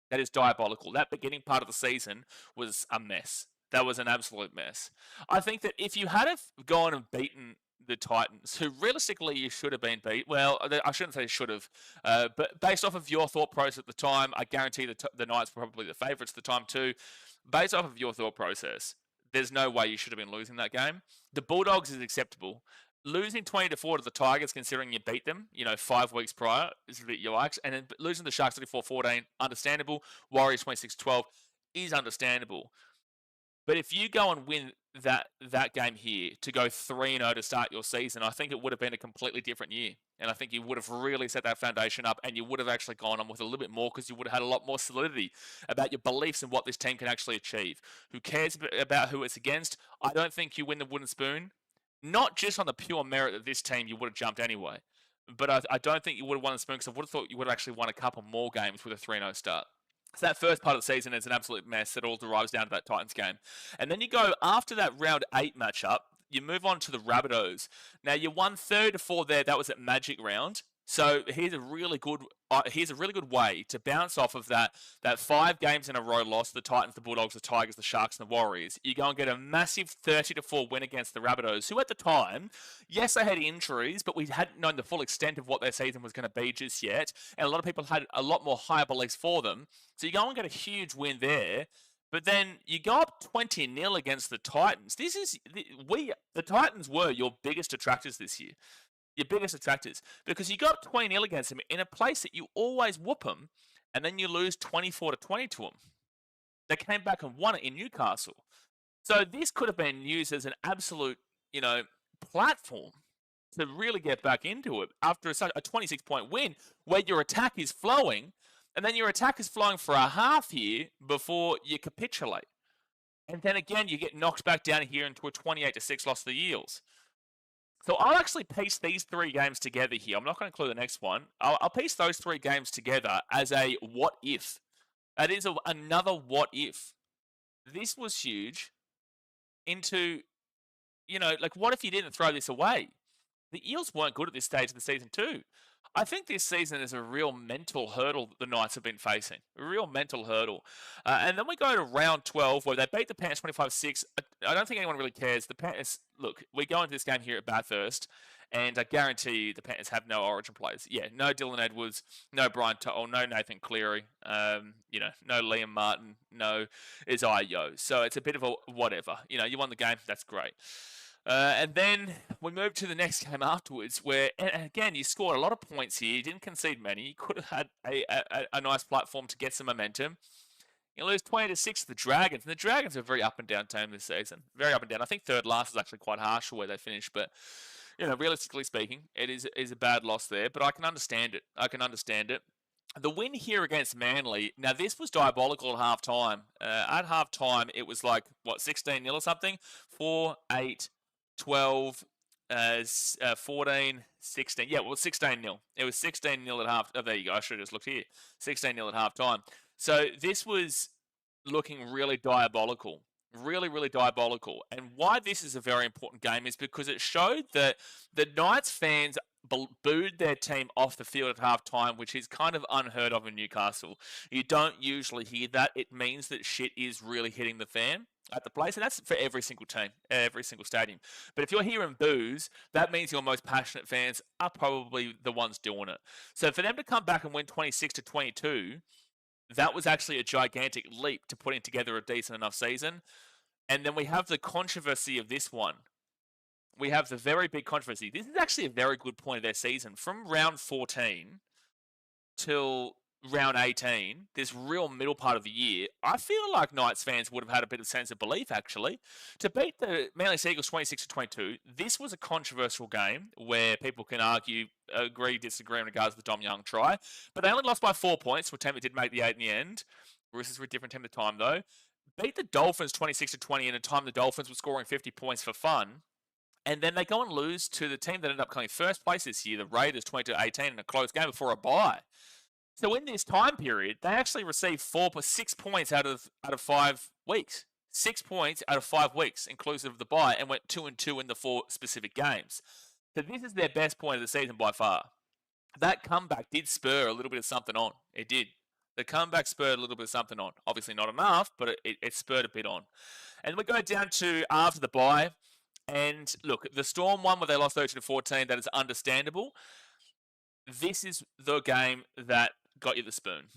That is diabolical. That beginning part of the season was a mess. That was an absolute mess. I think that if you had gone and beaten the Titans, who realistically you should have been beat. Well, I shouldn't say should have, but based off of your thought process at the time, I guarantee the Knights were probably the favourites at the time too. Based off of your thought process, there's no way you should have been losing that game. The Bulldogs is acceptable. Losing 20-4 to the Tigers, considering you beat them, 5 weeks prior, is a bit yikes. And then losing the Sharks 34-14, understandable. Warriors 26-12 is understandable. But if you go and win that game here to go 3-0 to start your season, I think it would have been a completely different year. And I think you would have really set that foundation up, and you would have actually gone on with a little bit more because you would have had a lot more solidity about your beliefs and what this team can actually achieve. Who cares about who it's against? I don't think you win the wooden spoon, not just on the pure merit that this team you would have jumped anyway. But I don't think you would have won the spoon because I would have thought you would have actually won a couple more games with a 3-0 start. So that first part of the season is an absolute mess. It all derives down to that Titans game. And then you go, after that round 8 matchup, you move on to the Rabbitohs. Now, you won 30-4 there. That was at Magic Round. So here's a really good way to bounce off of that 5 games in a row loss, the Titans, the Bulldogs, the Tigers, the Sharks, and the Warriors. You go and get a massive 30-4 win against the Rabbitohs, who at the time, yes, they had injuries, but we hadn't known the full extent of what their season was going to be just yet. And a lot of people had a lot more higher beliefs for them. So you go and get a huge win there. But then you go up 20-0 against the Titans. The Titans were your biggest detractors this year. Your biggest attractors, because you got 20-0 against them in a place that you always whoop them, and then you lose 24-20 to them. They came back and won it in Newcastle. So this could have been used as an absolute, platform to really get back into it after a 26-point win where your attack is flowing, and then your attack is flowing for a half here before you capitulate. And then again, you get knocked back down here into a 28-6 loss to the Eels. So I'll actually piece these 3 games together here. I'm not going to include the next one. I'll piece those 3 games together as a what if. That is another what if. This was huge into, like, what if you didn't throw this away? The Eels weren't good at this stage of the season too. I think this season is a real mental hurdle that the Knights have been facing. A real mental hurdle. And then we go to round 12 where they beat the Panthers 25-6. I don't think anyone really cares. The Panthers, look, we go into this game here at Bathurst, and I guarantee you the Panthers have no Origin players. Yeah, no Dylan Edwards, no Brian To'o, no Nathan Cleary, no Liam Martin, no Isaiah Yeo. So it's a bit of a whatever. You won the game, that's great. And then we moved to the next game afterwards where, and again, you scored a lot of points here. You didn't concede many. You could have had a nice platform to get some momentum. You lose 20-6 to the Dragons. And the Dragons are a very up and down team this season. Very up and down. I think third last is actually quite harsh for where they finished. But, realistically speaking, it is a bad loss there. But I can understand it. The win here against Manly, now this was diabolical at halftime. At halftime, it was like, 16-0 or something? 4-8. 12, 14, 16. Yeah, well, 16-0. It was 16-0 at half. Oh, there you go. I should have just looked here. 16-0 at halftime. So this was looking really diabolical. Really, really diabolical. And why this is a very important game is because it showed that the Knights fans booed their team off the field at halftime, which is kind of unheard of in Newcastle. You don't usually hear that. It means that shit is really hitting the fan at the place, and that's for every single team, every single stadium. But if you're hearing boos, that means your most passionate fans are probably the ones doing it. So for them to come back and win 26-22, that was actually a gigantic leap to putting together a decent enough season. And then we have the controversy of this one. We have the very big controversy. This is actually a very good point of their season. From round 14 till round 18, this real middle part of the year, I feel like Knights fans would have had a bit of sense of belief, actually. To beat the Manly Seagulls 26-22, this was a controversial game where people can argue, agree, disagree in regards to the Dom Young try. But they only lost by 4 points to a team that did make the 8 in the end. Roosters were a different team at the time, though. Beat the Dolphins 26-20 in a time the Dolphins were scoring 50 points for fun. And then they go and lose to the team that ended up coming first place this year, the Raiders 22-18 in a close game before a bye. So in this time period, they actually received 6 points out of 5 weeks. 6 points out of 5 weeks, inclusive of the bye, and went 2-2 in the 4 specific games. So this is their best point of the season by far. That comeback did spur a little bit of something on. It did. The comeback spurred a little bit of something on. Obviously not enough, but it spurred a bit on. And we go down to after the bye. And look, the Storm won where they lost 13-14. That is understandable. This is the game that got you the spoon.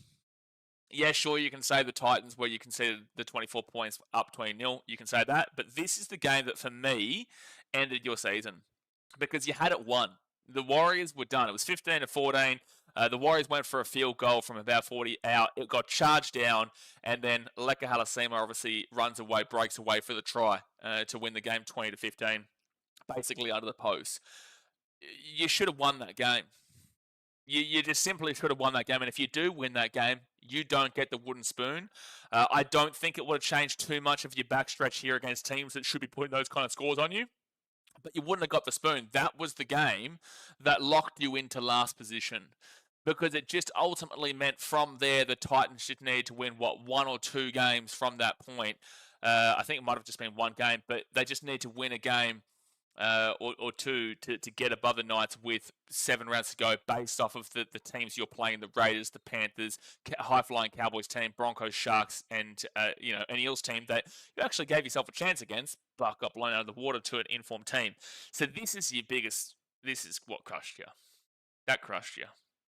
Yeah, sure, you can say the Titans where you conceded the 24 points up 20-0. You can say that. But this is the game that, for me, ended your season. Because you had it won. The Warriors were done. It was 15-14. The Warriors went for a field goal from about 40 out. It got charged down, and then Leka Halasima obviously runs away, breaks away for the try to win the game 20-15, basically under the post. You should have won that game. You just simply should have won that game, and if you do win that game, you don't get the wooden spoon. I don't think it would have changed too much of your backstretch here against teams that should be putting those kind of scores on you. But you wouldn't have got the spoon. That was the game that locked you into last position. Because it just ultimately meant from there the Titans just needed to win, 1 or 2 games from that point. I think it might have just been 1 game, but they just need to win a game or 2 to get above the Knights with 7 rounds to go based off of the teams you're playing, the Raiders, the Panthers, high-flying Cowboys team, Broncos, Sharks, and an Eels team that you actually gave yourself a chance against, but got blown out of the water to an informed team. So this is what crushed you. That crushed you.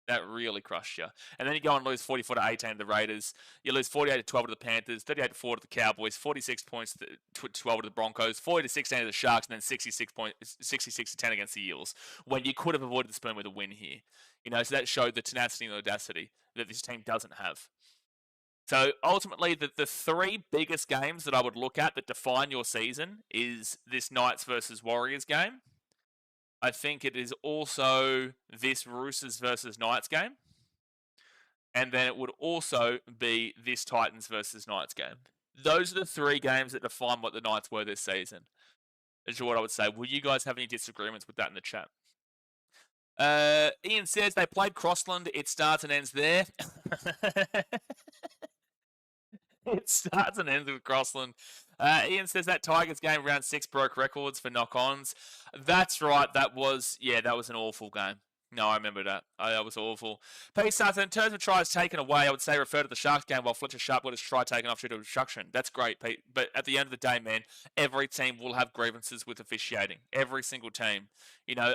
That really crushed you. And then you go and lose 44-18 to the Raiders. You lose 48-12 to the Panthers, 38-4 to the Cowboys, 46 points to 12 to the Broncos, 40-16 to the Sharks, and then 66-10 against the Eels. When you could have avoided the spoon with a win here. So that showed the tenacity and audacity that this team doesn't have. So ultimately, the 3 biggest games that I would look at that define your season is this Knights versus Warriors game. I think it is also this Roosters versus Knights game. And then it would also be this Titans versus Knights game. Those are the 3 games that define what the Knights were this season. Is what I would say. Will you guys have any disagreements with that in the chat? Ian says they played Crossland. It starts and ends there. It starts and ends with Crossland. Ian says that Tigers game round 6 broke records for knock-ons. That's right. That was an awful game. No, I remember that. That was awful. Pete starts, in terms of tries taken away, I would say refer to the Sharks game while Fletcher Sharp got his try taken off due to obstruction. That's great, Pete. But at the end of the day, man, every team will have grievances with officiating. Every single team. You know,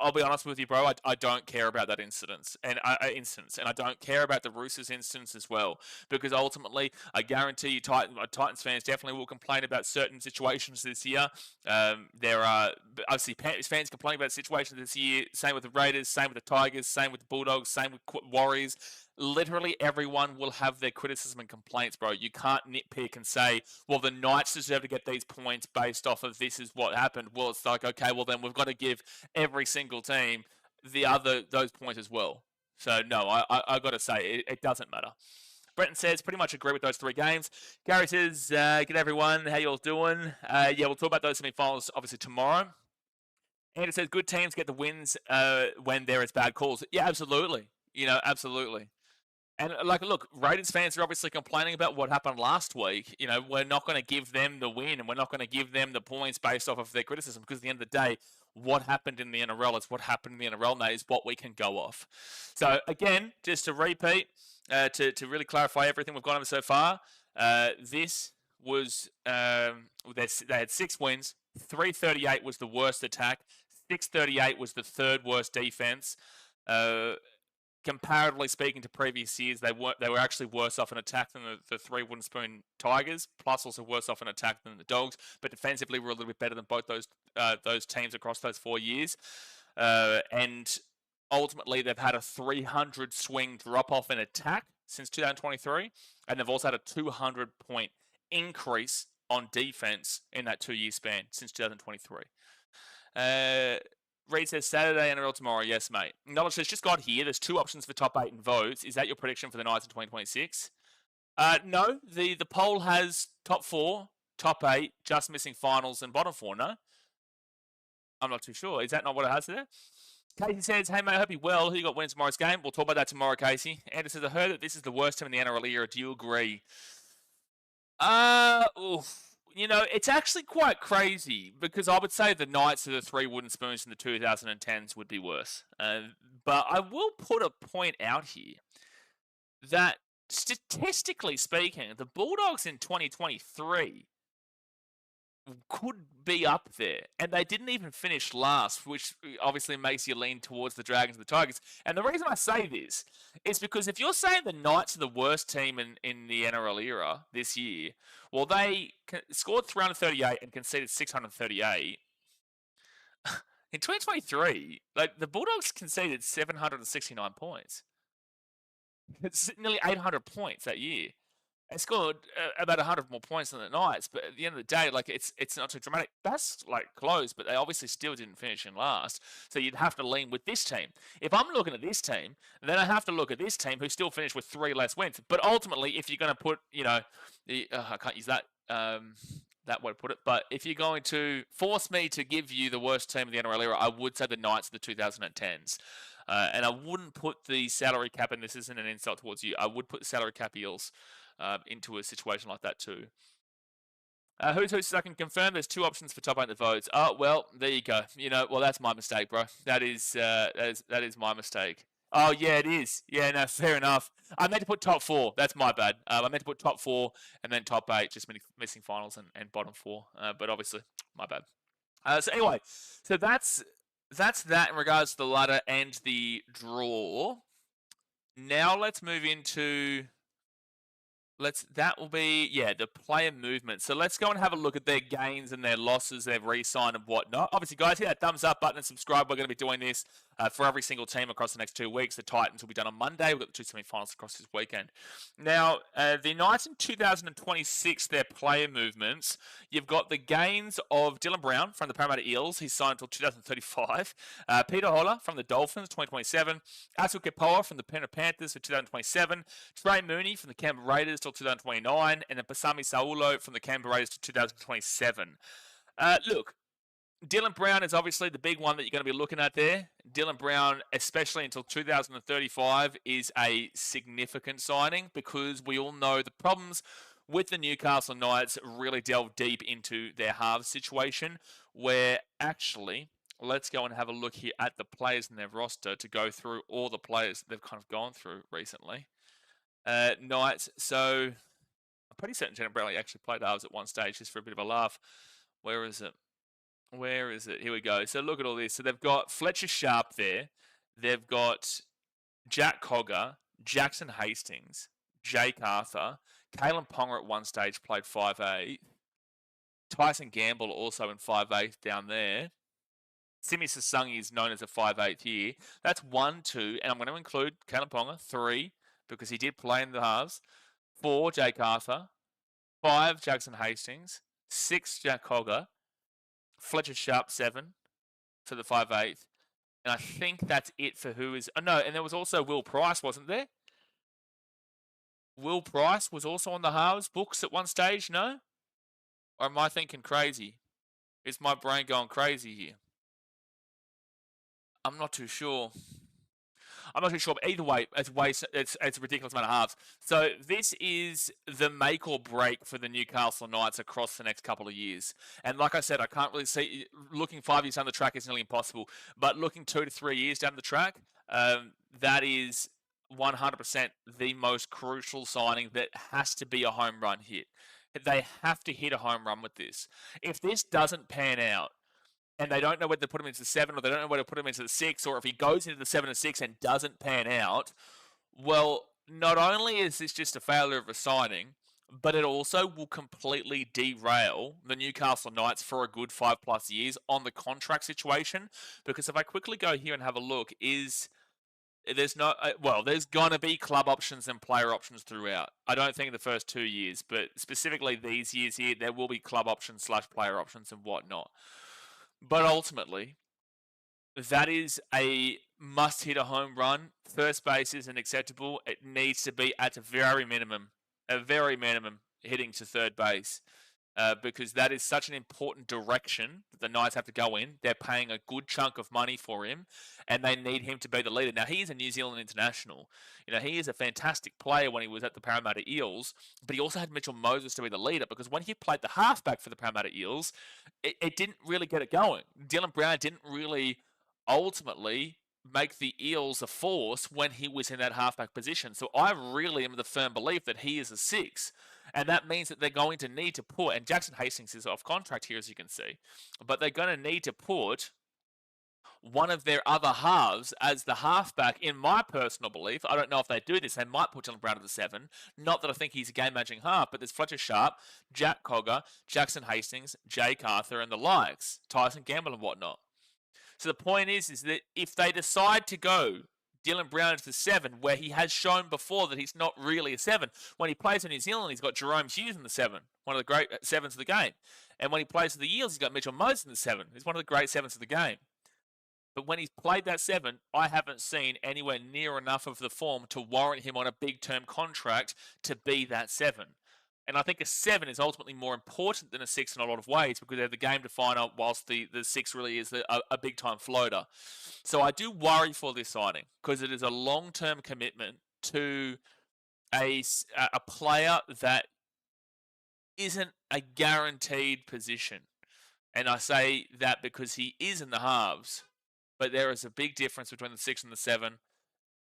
I'll be honest with you, bro. I don't care about that instance, and I don't care about the Roosters instance as well, because ultimately, I guarantee you, Titans fans definitely will complain about certain situations this year. There are obviously Panthers fans complaining about situations this year. Same with the Raiders, same with the Tigers, same with the Bulldogs, same with Warriors. Literally everyone will have their criticism and complaints, bro. You can't nitpick and say, well, the Knights deserve to get these points based off of this is what happened. Well, it's like, okay, well, then we've got to give every single team those points as well. So, no, I got to say, it doesn't matter. Brenton says, pretty much agree with those 3 games. Gary says, good everyone, how you all doing? Yeah, we'll talk about those semi-finals, obviously, tomorrow. Andrew says, good teams get the wins when there is bad calls. Yeah, absolutely. You know, absolutely. And look, Raiders fans are obviously complaining about what happened last week. You know, we're not going to give them the win, and we're not going to give them the points based off of their criticism, because at the end of the day, what happened in the NRL is what happened in the NRL, and that is what we can go off. So again, just to repeat, to really clarify everything we've gone over so far, this was they had 6 wins. 338 was the worst attack. 638 was the 3rd worst defense. Comparatively speaking to previous years, they were actually worse off in attack than the 3 wooden spoon Tigers, plus also worse off in attack than the Dogs. But defensively, we're a little bit better than both those teams across those 4 years. And ultimately, they've had a 300 swing drop off in attack since 2023, and they've also had a 200-point increase on defense in that 2-year span since 2023. Reed says Saturday NRL tomorrow. Yes, mate. Knowledge says just got here. There's 2 options for top 8 in votes. Is that your prediction for the Knights in 2026? No. The poll has top 4, top 8, just missing finals, and bottom 4. No, I'm not too sure. Is that not what it has there? Casey says, hey mate, I hope you're well. Who you got winning tomorrow's game? We'll talk about that tomorrow, Casey. Anderson says, I heard that this is the worst team in the NRL era. Do you agree? You know, it's actually quite crazy, because I would say the Knights of the 3 wooden spoons in the 2010s would be worse. But I will put a point out here that statistically speaking, the Bulldogs in 2023 could be up there, and they didn't even finish last, which obviously makes you lean towards the Dragons and the Tigers. And the reason I say this is because if you're saying the Knights are the worst team in the NRL era this year, well, they scored 338 and conceded 638. In 2023, like, the Bulldogs conceded 769 points. It's nearly 800 points that year. They scored about 100 more points than the Knights, but at the end of the day, like, it's not too dramatic. That's like close, but they obviously still didn't finish in last. So you'd have to lean with this team. If I'm looking at this team, then I have to look at this team who still finished with 3 less wins. But ultimately, if you're going to put, you know, I can't use that way to put it, but if you're going to force me to give you the worst team of the NRL era, I would say the Knights of the 2010s. And I wouldn't put the salary cap, and this isn't an insult towards you, I would put the salary cap Eels into a situation like that too. Who's says I can confirm there's 2 options for top 8 the votes. Oh, well, there you go. You know, well, that's my mistake, bro. That is my mistake. Oh, yeah, it is. Yeah, no, fair enough. I meant to put top 4. That's my bad. I meant to put top 4 and then top 8, just missing finals and bottom 4. But obviously, my bad. So anyway, so that's that in regards to the ladder and the draw. Now let's move into... that will be, the player movement. So let's go and have a look at their gains and their losses, their re-sign and whatnot. Obviously, guys, hit that thumbs up button and subscribe. We're going to be doing this for every single team across the next 2 weeks. The Titans will be done on Monday. We've got the 2 semi-finals across this weekend. Now, the Knights in 2026, their player movements, you've got the gains of Dylan Brown from the Parramatta Eels. He's signed until 2035. Peter Holler from the Dolphins, 2027. Asu Kepoa from the Penrith Panthers for 2027. Trey Mooney from the Canberra Raiders till 2029. And then Pasami Saulo from the Canberra Raiders to 2027. Look, Dylan Brown is obviously the big one that you're going to be looking at there. Dylan Brown, especially until 2035, is a significant signing because we all know the problems with the Newcastle Knights really delve deep into their halves situation, where actually, let's go and have a look here at the players in their roster to go through all the players that they've kind of gone through recently. Knights, so I'm pretty certain Janet Bradley actually played halves at one stage just for a bit of a laugh. Where is it? Where is it? Here we go. So look at all this. So they've got Fletcher Sharp there. They've got Jack Cogger, Jackson Hastings, Jake Arthur. Kalen Ponga at one stage played 5'8". Tyson Gamble also in 5'8" down there. Simi Sasungi is known as a 5'8" here. That's 1, 2, and I'm going to include Kalen Ponga, 3, because he did play in the halves. 4, Jake Arthur. 5, Jackson Hastings. 6, Jack Cogger. Fletcher Sharp, 7 for the 5'8". And I think that's it for who is... Oh, no, and there was also Will Price, wasn't there? Will Price was also on the halves books at one stage, no? Or am I thinking crazy? Is my brain going crazy here? I'm not too sure. But either way, it's a ridiculous amount of halves. So this is the make or break for the Newcastle Knights across the next couple of years. And like I said, I can't really see... Looking 5 years down the track is nearly impossible. But looking 2 to 3 years down the track, that is 100% the most crucial signing that has to be a home run hit. They have to hit a home run with this. If this doesn't pan out, and they don't know whether to put him into the 7 or they don't know whether to put him into the 6, or if he goes into the 7 and 6 and doesn't pan out, well, not only is this just a failure of a signing, but it also will completely derail the Newcastle Knights for a good 5+ years on the contract situation. Because if I quickly go here and have a look, there's going to be club options and player options throughout. I don't think in the first 2 years, but specifically these years here, there will be club options / player options and whatnot. But ultimately, that is a must-hit a home run. First base isn't acceptable. It needs to be at a very minimum, hitting to third base. Because that is such an important direction that the Knights have to go in. They're paying a good chunk of money for him, and they need him to be the leader. Now, he is a New Zealand international. You know, he is a fantastic player when he was at the Parramatta Eels, but he also had Mitchell Moses to be the leader, because when he played the halfback for the Parramatta Eels, it didn't really get it going. Dylan Brown didn't really ultimately make the Eels a force when he was in that halfback position. So I really am of the firm belief that he is a 6. And that means that they're going to need to put, and Jackson Hastings is off contract here, as you can see, but they're going to need to put one of their other halves as the halfback, in my personal belief. I don't know if they do this. They might put Dylan Brown at the 7. Not that I think he's a game-managing half, but there's Fletcher Sharp, Jack Cogger, Jackson Hastings, Jake Arthur, and the likes, Tyson Gamble and whatnot. So the point is that if they decide to go Dylan Brown is the 7, where he has shown before that he's not really a 7. When he plays for New Zealand, he's got Jerome Hughes in the 7, one of the great 7s of the game. And when he plays for the Eels, he's got Mitchell Moses in the 7. He's one of the great 7s of the game. But when he's played that 7, I haven't seen anywhere near enough of the form to warrant him on a big-term contract to be that 7. And I think a 7 is ultimately more important than a 6 in a lot of ways, because they're the game definer, whilst the 6 really is a big-time floater. So I do worry for this signing, because it is a long-term commitment to a player that isn't a guaranteed position. And I say that because he is in the halves, but there is a big difference between the 6 and the 7.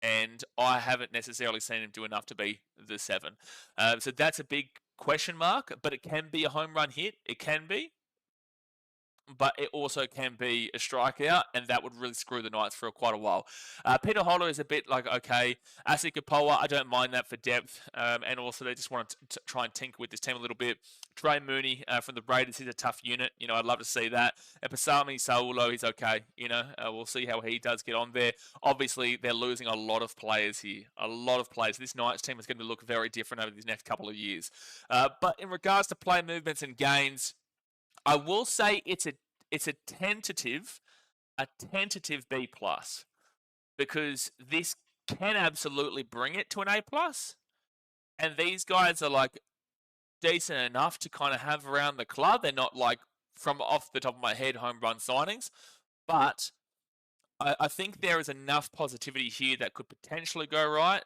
And I haven't necessarily seen him do enough to be the 7. So that's a big question mark, but it can be a home run hit. It can be. But it also can be a strikeout, and that would really screw the Knights for quite a while. Peter Holler is a bit like, okay, Asi Kapoa, I don't mind that for depth, and also they just want to try and tinker with this team a little bit. Trey Mooney from the Raiders, he's a tough unit. You know, I'd love to see that. And Pasami Saulo, he's okay. You know, we'll see how he does get on there. Obviously, they're losing a lot of players here. A lot of players. This Knights team is going to look very different over these next couple of years. But in regards to play movements and gains, I will say it's a tentative B+, because this can absolutely bring it to an A+. And these guys are like decent enough to kind of have around the club. They're not like, from off the top of my head, home run signings, but I think there is enough positivity here that could potentially go right.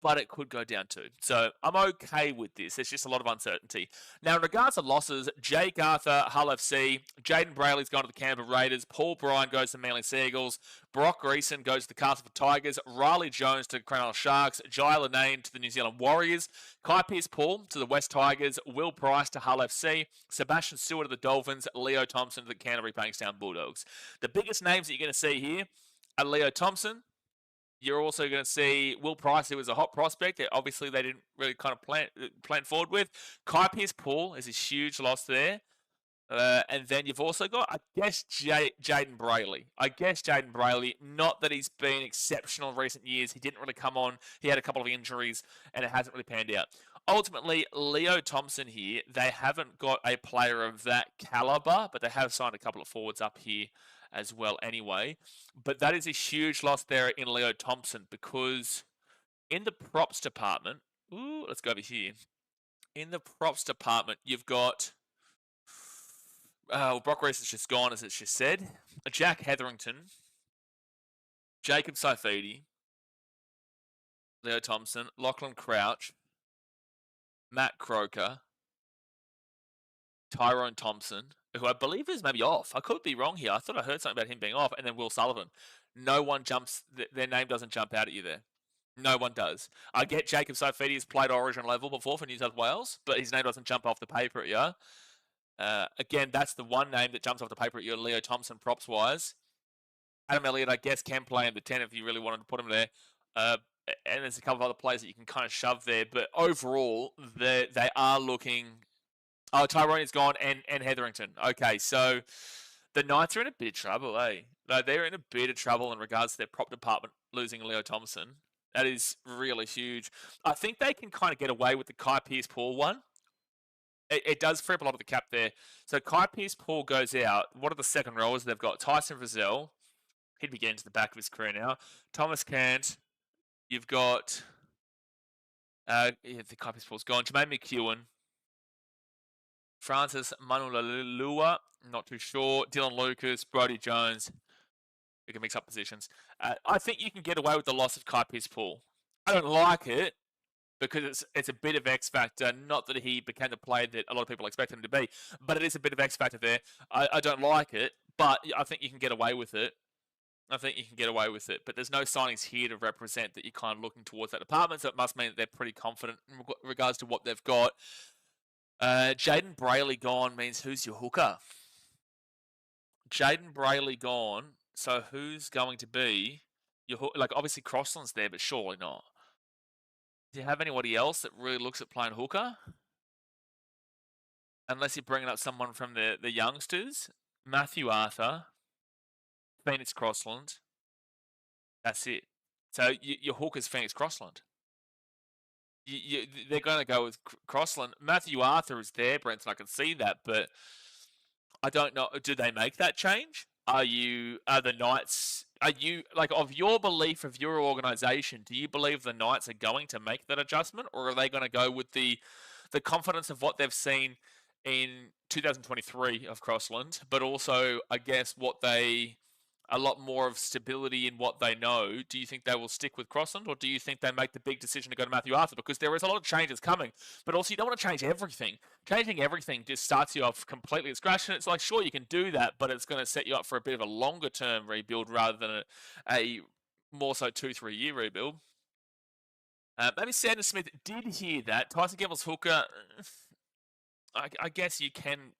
but it could go down too. So I'm okay with this. There's just a lot of uncertainty. Now, in regards to losses, Jake Arthur, Hull FC, Jaden Brayley's gone to the Canberra Raiders, Paul Bryan goes to Manly Seagulls, Brock Greason goes to the Castleford Tigers, Riley Jones to the Cronulla Sharks, Jai Lanane to the New Zealand Warriors, Kai Pearce-Paul to the West Tigers, Will Price to Hull FC, Sebastian Stewart to the Dolphins, Leo Thompson to the Canterbury Bankstown Bulldogs. The biggest names that you're going to see here are Leo Thompson. You're also going to see Will Price, who was a hot prospect. Obviously, they didn't really kind of plan forward with. Kai Pearce-Paul is a huge loss there. And then you've also got, I guess, Jaden Brayley. Not that he's been exceptional in recent years. He didn't really come on. He had a couple of injuries, and it hasn't really panned out. Ultimately, Leo Thompson here, they haven't got a player of that caliber, but they have signed a couple of forwards up here as well anyway. But that is a huge loss there in Leo Thompson, because in the props department, let's go over here. In the props department, you've got, Brock Reese is just gone, as it's just said. Jack Hetherington, Jacob Saifidi, Leo Thompson, Lachlan Crouch, Matt Croker, Tyrone Thompson, who I believe is maybe off. I could be wrong here. I thought I heard something about him being off. And then Will Sullivan. No one jumps. Their name doesn't jump out at you there. No one does. I get Jacob Saifidi has played Origin level before for New South Wales, but his name doesn't jump off the paper at you. Again, that's the one name that jumps off the paper at you, Leo Thompson, props-wise. Adam Elliott, I guess, can play in the 10 if you really wanted to put him there. And there's a couple of other players that you can kind of shove there. But overall, they are looking... Oh, Tyrone is gone and Hetherington. Okay, so the Knights are in a bit of trouble, eh? No, they're in a bit of trouble in regards to their prop department losing Leo Thompson. That is really huge. I think they can kind of get away with the Kai Pearce-Paul one. It does free up a lot of the cap there. So Kai Pearce-Paul goes out. What are the second rowers they've got? Tyson Frizzell. He'd be getting to the back of his career now. Thomas Cant. You've got... the Kai Pearce-Paul's gone. Jermaine McEwen. Francis Manulua, not too sure. Dylan Lucas, Brodie Jones. We can mix up positions. I think you can get away with the loss of Kai Pearce-Paul. I don't like it because it's a bit of X factor. Not that he became the player that a lot of people expect him to be, but it is a bit of X factor there. I don't like it, but I think you can get away with it. But there's no signings here to represent that you're kind of looking towards that department, so it must mean that they're pretty confident in regards to what they've got. Jaden Brayley gone means who's your hooker? Jaden Brayley gone, so who's going to be your hooker? Like, obviously Crossland's there, but surely not. Do you have anybody else that really looks at playing hooker? Unless you're bringing up someone from the youngsters. Matthew Arthur, Phoenix Crossland. That's it. So your hooker's Phoenix Crossland. They're going to go with Crossland. Matthew Arthur is there, Brenton. I can see that, but I don't know. Do they make that change? Are the Knights? Are you of your belief of your organisation? Do you believe the Knights are going to make that adjustment, or are they going to go with the confidence of what they've seen in 2023 of Crossland, but also I guess a lot more of stability in what they know? Do you think they will stick with Crossland, or do you think they make the big decision to go to Matthew Arthur? Because there is a lot of changes coming, but also you don't want to change everything. Changing everything just starts you off completely at scratch, and it's like, sure, you can do that, but it's going to set you up for a bit of a longer-term rebuild rather than a more so 2-3 year rebuild. Maybe Sanders Smith did hear that. Tyson Gamble's hooker, I guess you can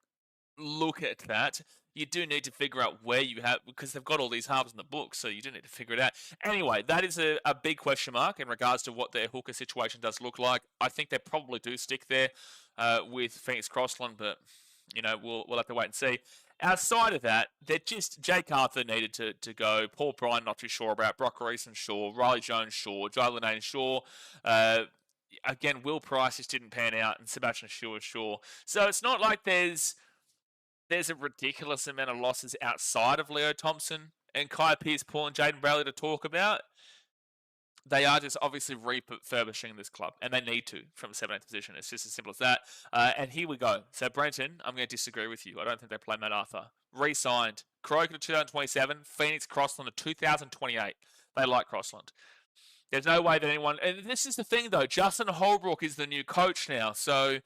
look at that. You do need to figure out where you have, because they've got all these halves in the book, so you do need to figure it out. Anyway, that is a big question mark in regards to what their hooker situation does look like. I think they probably do stick there with Phoenix Crossland, but we'll have to wait and see. Outside of that, Jake Arthur needed to go. Paul Bryan, not too sure about. Brock Greason, sure. Riley Jones, sure. Jai Lanane, sure. Again, Will Price just didn't pan out, and Sebastian Stewart, sure. So it's not like there's a ridiculous amount of losses outside of Leo Thompson and Kai Pearce-Paul and Jaden Brayley to talk about. They are just obviously refurbishing this club, and they need to from the 17th position. It's just as simple as that. And here we go. So, Brenton, I'm going to disagree with you. I don't think they play Matt Arthur. Re-signed. Croker to 2027, Phoenix Crossland to 2028. They like Crossland. There's no way that anyone, and this is the thing though, Justin Holbrook is the new coach now, so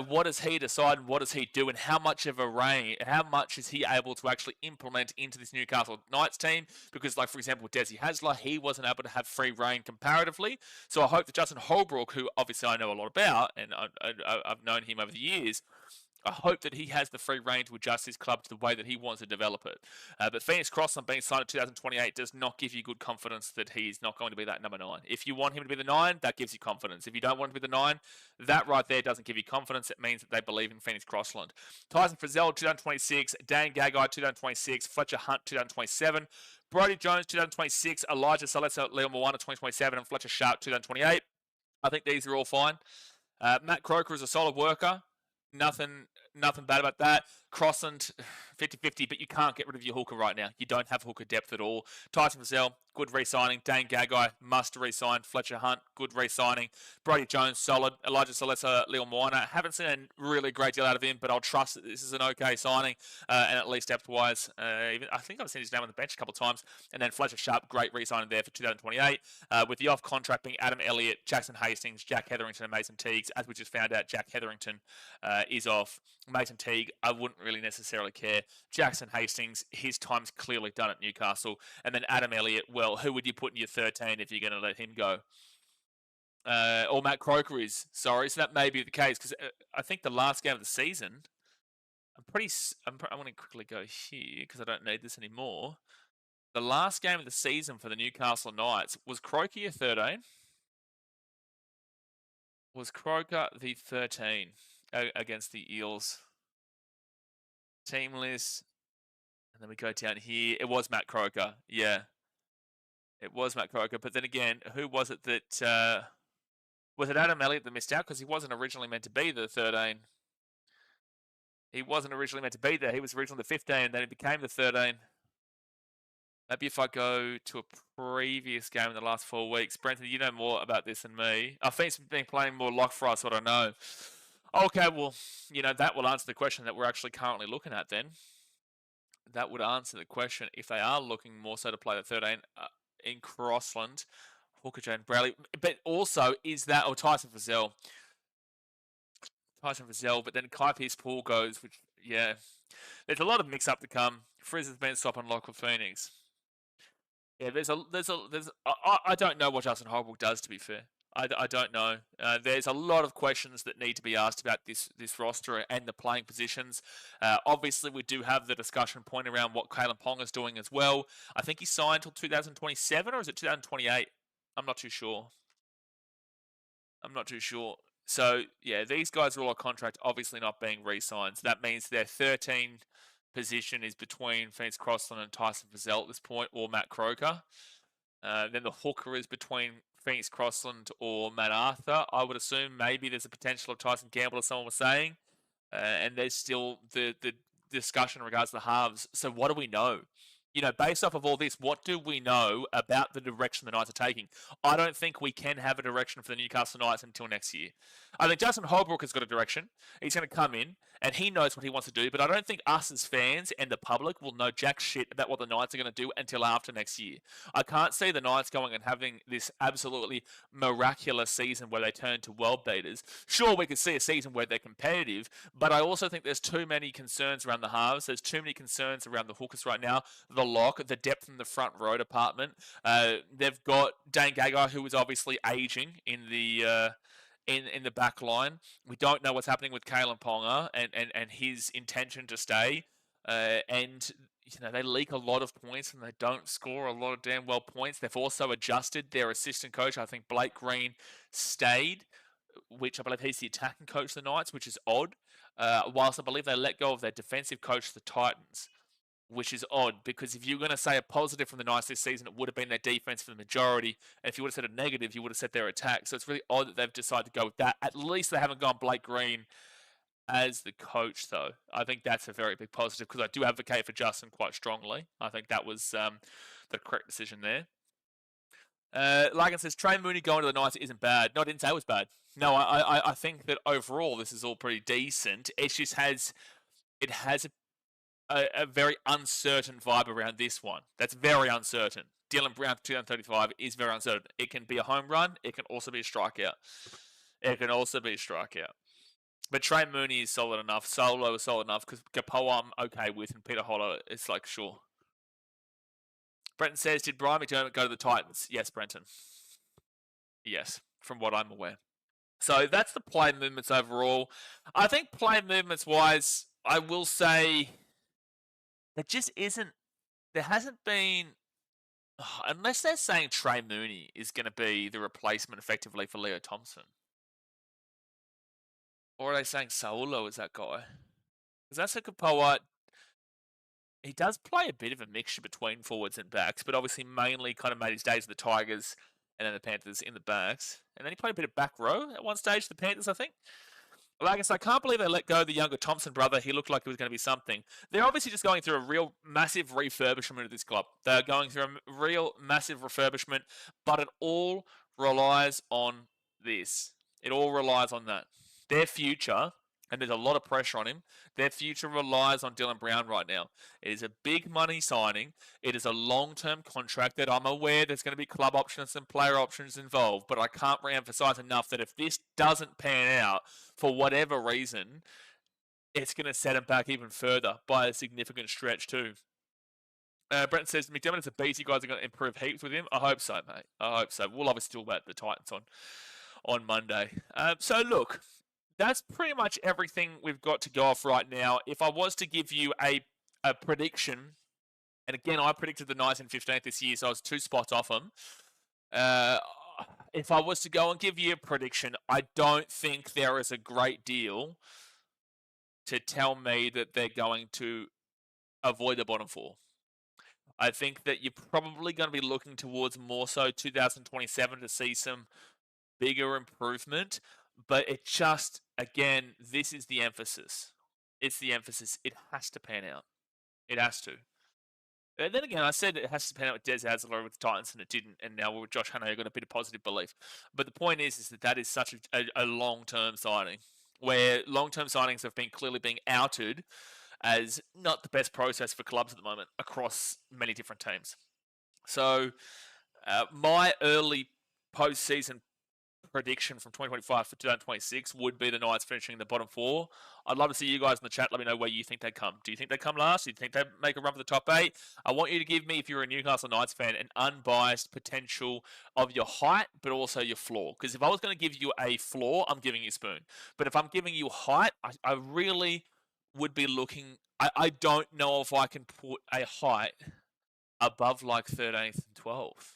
what does he decide and what does he do, and how much of a reign, how much is he able to actually implement into this Newcastle Knights team? Because, like, for example, with Desi Hasler, he wasn't able to have free reign comparatively. So I hope that Justin Holbrook, who obviously I know a lot about, and I've known him over the years, I hope that he has the free reign to adjust his club to the way that he wants to develop it. But Phoenix Crossland being signed in 2028 does not give you good confidence that he's not going to be that number 9. If you want him to be the 9, that gives you confidence. If you don't want him to be the 9, that right there doesn't give you confidence. It means that they believe in Phoenix Crossland. Tyson Frizzell, 2026. Dan Gagai, 2026. Fletcher Hunt, 2027. Brodie Jones, 2026. Elijah Salesa, Leo Moana, 2027. And Fletcher Sharp, 2028. I think these are all fine. Matt Croker is a solid worker. Nothing bad about that. Crossland, 50-50, but you can't get rid of your hooker right now. You don't have hooker depth at all. Tyson Frizzell, good re-signing. Dane Gagai, must re-sign. Fletcher Hunt, good re-signing. Brodie Jones, solid. Elijah Salesa, Leo Moana. Haven't seen a really great deal out of him, but I'll trust that this is an okay signing, and at least depth-wise. I think I've seen his name on the bench a couple of times. And then Fletcher Sharp, great re-signing there for 2028. With the off-contract being Adam Elliott, Jackson Hastings, Jack Hetherington, and Mason Teagues. As we just found out, Jack Hetherington is off. Mason Teague, I wouldn't really necessarily care. Jackson Hastings, his time's clearly done at Newcastle. And then Adam Elliott, well, who would you put in your 13 if you're going to let him go? Or Matt Croker is, sorry. So that may be the case, because I think the last game of the season, I'm going to quickly go here, because I don't need this anymore. The last game of the season for the Newcastle Knights, was Croker your 13? Was Croker the 13 against the Eels? Team list. And then we go down here. It was Matt Croker. Yeah. It was Matt Croker. But then again, who was it that... was it Adam Elliott that missed out? Because he wasn't originally meant to be the 13. He wasn't originally meant to be there. He was originally the 15, and then he became the 13. Maybe if I go to a previous game in the last 4 weeks. Brenton, you know more about this than me. I think he's been playing more lock for us, what I know. Okay, well, that will answer the question that we're actually currently looking at then. That would answer the question if they are looking more so to play the 13 in Crossland, Hooker, Jane Bradley. But also, is that, or Tyson Frizzell, but then Kai Pearce-Paul goes, which, yeah. There's a lot of mix-up to come. Frizz has been stopping lock with Phoenix. Yeah, I don't know what Justin Holbrook does, to be fair. I don't know. There's a lot of questions that need to be asked about this roster and the playing positions. Obviously, we do have the discussion point around what Kalen Pong is doing as well. I think he signed till 2027, or is it 2028? I'm not too sure. So, yeah, these guys are all on contract, obviously not being re-signed. So that means their 13 position is between Phoenix Crossland and Tyson Frizzell at this point, or Matt Croker. Then the hooker is between Phoenix Crossland or Matt Arthur. I would assume maybe there's a potential of Tyson Campbell, as someone was saying. And there's still the discussion in regards to the halves. So what do we know? Based off of all this, what do we know about the direction the Knights are taking? I don't think we can have a direction for the Newcastle Knights until next year. I think Justin Holbrook has got a direction. He's going to come in, and he knows what he wants to do, but I don't think us as fans and the public will know jack shit about what the Knights are going to do until after next year. I can't see the Knights going and having this absolutely miraculous season where they turn to world beaters. Sure, we could see a season where they're competitive, but I also think there's too many concerns around the halves. There's too many concerns around the hookers right now. The lock, the depth in the front row department. They've got Dane Gagai, who is obviously aging in the back line. We don't know what's happening with Kalen Ponga and his intention to stay. And they leak a lot of points and they don't score a lot of damn well points. They've also adjusted their assistant coach. I think Blake Green stayed, which I believe he's the attacking coach of the Knights, which is odd. Whilst I believe they let go of their defensive coach, the Titans, which is odd, because if you're going to say a positive from the Knights this season, it would have been their defense for the majority. And if you would have said a negative, you would have said their attack. So it's really odd that they've decided to go with that. At least they haven't gone Blake Green as the coach, though. I think that's a very big positive, because I do advocate for Justin quite strongly. I think that was the correct decision there. Lagan says, Trey Mooney going to the Knights isn't bad. No, I didn't say it was bad. No, I think that overall this is all pretty decent. It just has a very uncertain vibe around this one. That's very uncertain. Dylan Brown for 2035 is very uncertain. It can be a home run. It can also be a strikeout. But Trey Mooney is solid enough. Solo is solid enough because Kapoa I'm okay with, and Peter Holler, it's like, sure. Brenton says, did Brian McDermott go to the Titans? Yes, Brenton. Yes, from what I'm aware. So that's the play movements overall. I think play movements wise, I will say there just isn't, there hasn't been, unless they're saying Trey Mooney is going to be the replacement effectively for Leo Thompson. Or are they saying Saulo is that guy? Because that's a Kapoa. He does play a bit of a mixture between forwards and backs, but obviously mainly kind of made his days with the Tigers and then the Panthers in the backs. And then he played a bit of back row at one stage, the Panthers, I think. Like I said, I can't believe they let go of the younger Thompson brother. He looked like he was going to be something. They're obviously just going through a real massive refurbishment of this club. They're going through a real massive refurbishment, but it all relies on this. It all relies on that. Their future, and there's a lot of pressure on him, their future relies on Dylan Brown right now. It is a big money signing. It is a long-term contract that I'm aware there's going to be club options and player options involved, but I can't re-emphasize enough that if this doesn't pan out for whatever reason, it's going to set him back even further by a significant stretch too. Brent says, McDermott is a beast. You guys are going to improve heaps with him. I hope so, mate. I hope so. We'll obviously talk about the Titans on Monday. So look, that's pretty much everything we've got to go off right now. If I was to give you a prediction, and again, I predicted the Knights in 15th this year, so I was 2 spots off them. If I was to go and give you a prediction, I don't think there is a great deal to tell me that they're going to avoid the bottom 4. I think that you're probably going to be looking towards more so 2027 to see some bigger improvement. But it just, again, this is the emphasis. It's the emphasis. It has to pan out. It has to. And then again, I said it has to pan out with Des Hasler with the Titans, and it didn't. And now with Josh Hannay, I've got a bit of positive belief. But the point is that is such a long-term signing, where long-term signings have been clearly being outed as not the best process for clubs at the moment across many different teams. So my early post-season prediction from 2025 for 2026 would be the Knights finishing in the bottom 4. I'd love to see you guys in the chat. Let me know where you think they come. Do you think they come last? Do you think they make a run for the top 8? I want you to give me, if you're a Newcastle Knights fan, an unbiased potential of your height, but also your floor. Because if I was going to give you a floor, I'm giving you Spoon. But if I'm giving you height, I really would be looking. I don't know if I can put a height above like 13th and 12th.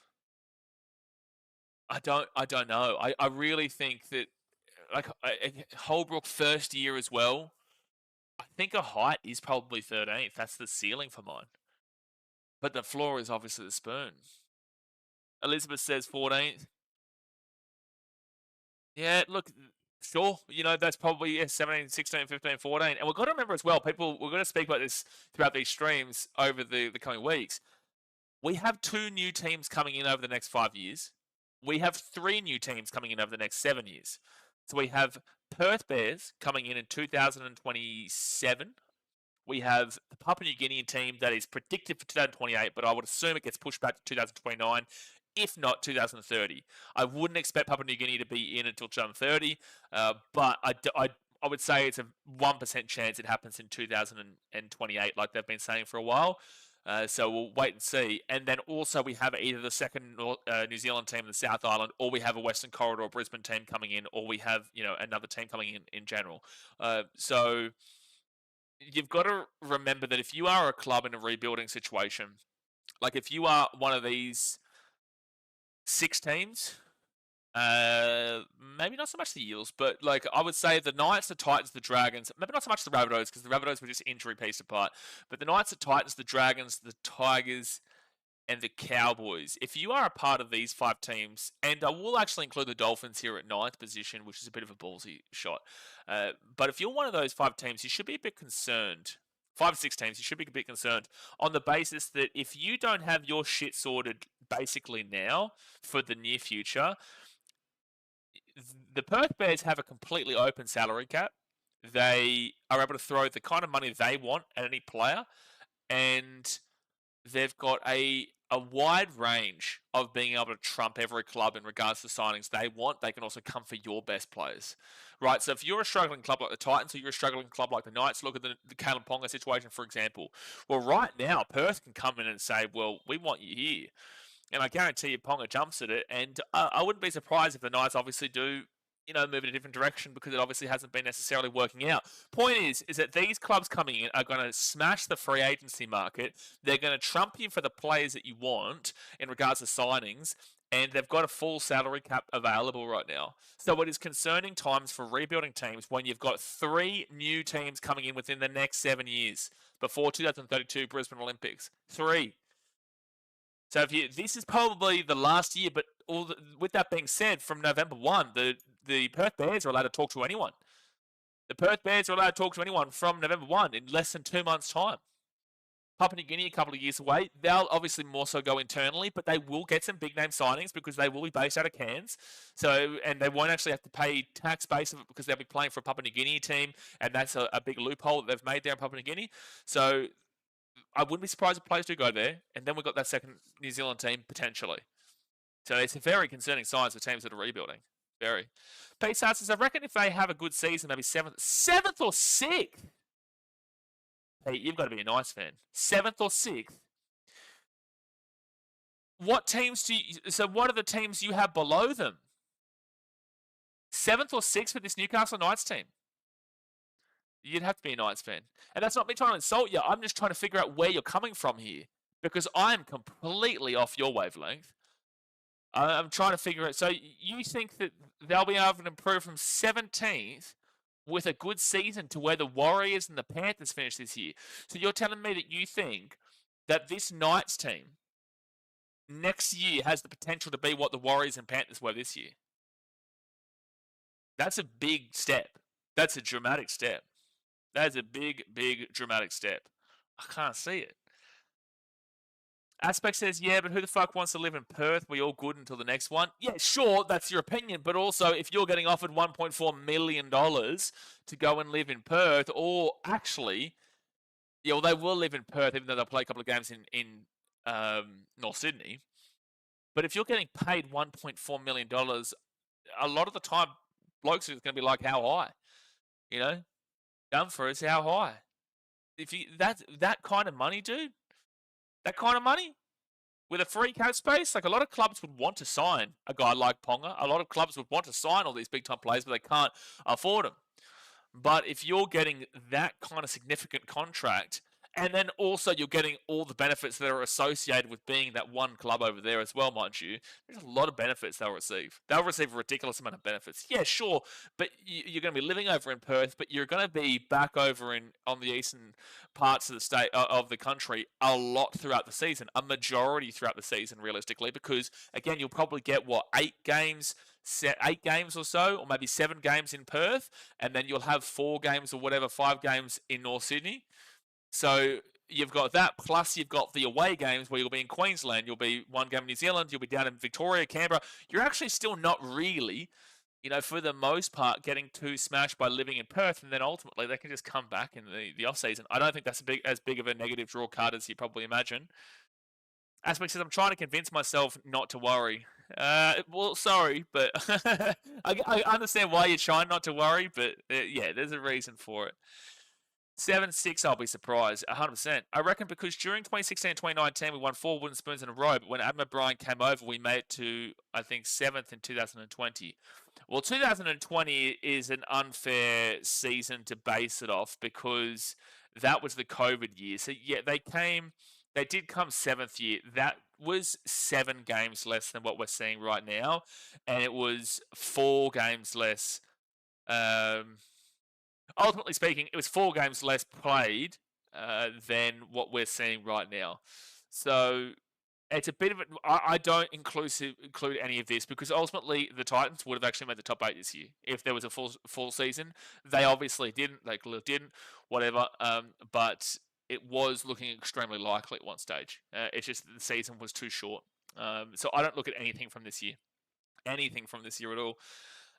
I don't know. I really think that, like, Holbrook first year as well, I think a height is probably 13th. That's the ceiling for mine. But the floor is obviously the Spoon. Elizabeth says 14th. Yeah, look, sure. You know, that's probably 17, 16, 15, 14. And we've got to remember as well, we're going to speak about this throughout these streams over the coming weeks. We have 2 new teams coming in over the next 5 years. We have 3 new teams coming in over the next 7 years. So we have Perth Bears coming in 2027. We have the Papua New Guinea team that is predicted for 2028, but I would assume it gets pushed back to 2029, if not 2030. I wouldn't expect Papua New Guinea to be in until 2030, but I would say it's a 1% chance it happens in 2028, like they've been saying for a while. So we'll wait and see. And then also we have either the second New Zealand team in the South Island, or we have a Western Corridor Brisbane team coming in, or we have, another team coming in general. So you've got to remember that if you are a club in a rebuilding situation, like if you are one of these 6 teams, maybe not so much the Eels, but like I would say the Knights, the Titans, the Dragons, maybe not so much the Rabbitohs, because the Rabbitohs were just injury pieced apart, but the Knights, the Titans, the Dragons, the Tigers, and the Cowboys. If you are a part of these 5 teams, and I will actually include the Dolphins here at 9th position, which is a bit of a ballsy shot, but if you're one of those 5 teams, you should be a bit concerned. 5 or 6 teams, you should be a bit concerned on the basis that if you don't have your shit sorted basically now for the near future, the Perth Bears have a completely open salary cap. They are able to throw the kind of money they want at any player, and they've got a a wide range of being able to trump every club in regards to signings they want. They can also come for your best players, right? So if you're a struggling club like the Titans or you're a struggling club like the Knights, look at the Kalen Ponga situation, for example. Well, right now, Perth can come in and say, well, we want you here. And I guarantee you Ponga jumps at it. And I wouldn't be surprised if the Knights obviously do, move in a different direction because it obviously hasn't been necessarily working out. Point is that these clubs coming in are going to smash the free agency market. They're going to trump you for the players that you want in regards to signings. And they've got a full salary cap available right now. So it is concerning times for rebuilding teams when you've got 3 new teams coming in within the next 7 years before 2032 Brisbane Olympics. 3. So this is probably the last year, but with that being said, from November 1, the Perth Bears are allowed to talk to anyone. The Perth Bears are allowed to talk to anyone from November 1 in less than 2 months' time. Papua New Guinea a couple of years away. They'll obviously more so go internally, but they will get some big name signings because they will be based out of Cairns. And they won't actually have to pay tax base of it because they'll be playing for a Papua New Guinea team, and that's a big loophole that they've made there in Papua New Guinea. So I wouldn't be surprised if players do go there, and then we've got that second New Zealand team potentially. So it's a very concerning signs for teams that are rebuilding. Very. Pete Sart says, I reckon if they have a good season, maybe 7th or 6th. Pete, you've got to be a nice fan. 7th or 6th. What teams what are the teams you have below them? 7th or 6th for this Newcastle Knights team? You'd have to be a Knights fan. And that's not me trying to insult you. I'm just trying to figure out where you're coming from here. Because I'm completely off your wavelength. I'm trying to figure out. So you think that they'll be able to improve from 17th with a good season to where the Warriors and the Panthers finished this year? So you're telling me that you think that this Knights team next year has the potential to be what the Warriors and Panthers were this year? That's a big step. That's a dramatic step. That is a big, big, dramatic step. I can't see it. Aspect says, yeah, but who the fuck wants to live in Perth? We all good until the next one. Yeah, sure, that's your opinion. But also, if you're getting offered $1.4 million to go and live in Perth, or actually, yeah, well, they will live in Perth, even though they'll play a couple of games in North Sydney. But if you're getting paid $1.4 million, a lot of the time, blokes are going to be like, how high? Done for us, how high? If you that kind of money, dude, that kind of money with a free cap space, like a lot of clubs would want to sign a guy like Ponga. A lot of clubs would want to sign all these big time players, but they can't afford them. But if you're getting that kind of significant contract, and then also you're getting all the benefits that are associated with being that one club over there as well, mind you, there's a lot of benefits they'll receive. They'll receive a ridiculous amount of benefits. Yeah, sure, but you're going to be living over in Perth, but you're going to be back over on the eastern parts of the state of the country a lot throughout the season, a majority throughout the season, realistically, because again, you'll probably get 8 games or so, or maybe 7 games in Perth, and then you'll have 4 games or whatever, 5 games in North Sydney. So you've got that, plus you've got the away games where you'll be in Queensland, you'll be 1 game in New Zealand, you'll be down in Victoria, Canberra. You're actually still not really, for the most part, getting too smashed by living in Perth, and then ultimately they can just come back in the off-season. I don't think that's as big of a negative draw card as you probably imagine. Aspect says, I'm trying to convince myself not to worry. Well, sorry, but I understand why you're trying not to worry, but yeah, there's a reason for it. 7-6, I'll be surprised, 100%. I reckon because during 2016 and 2019, we won 4 wooden spoons in a row, but when Adam O'Brien came over, we made it to, I think, 7th in 2020. Well, 2020 is an unfair season to base it off because that was the COVID year. So, yeah, they did come 7th year. That was 7 games less than what we're seeing right now, and it was 4 games less. Ultimately speaking, it was 4 games less played than what we're seeing right now. So it's a bit of I don't include any of this because ultimately the Titans would have actually made the top 8 this year if there was a full season. They obviously didn't. They didn't. Whatever. But it was looking extremely likely at one stage. It's just the season was too short. So I don't look at anything from this year. Anything from this year at all.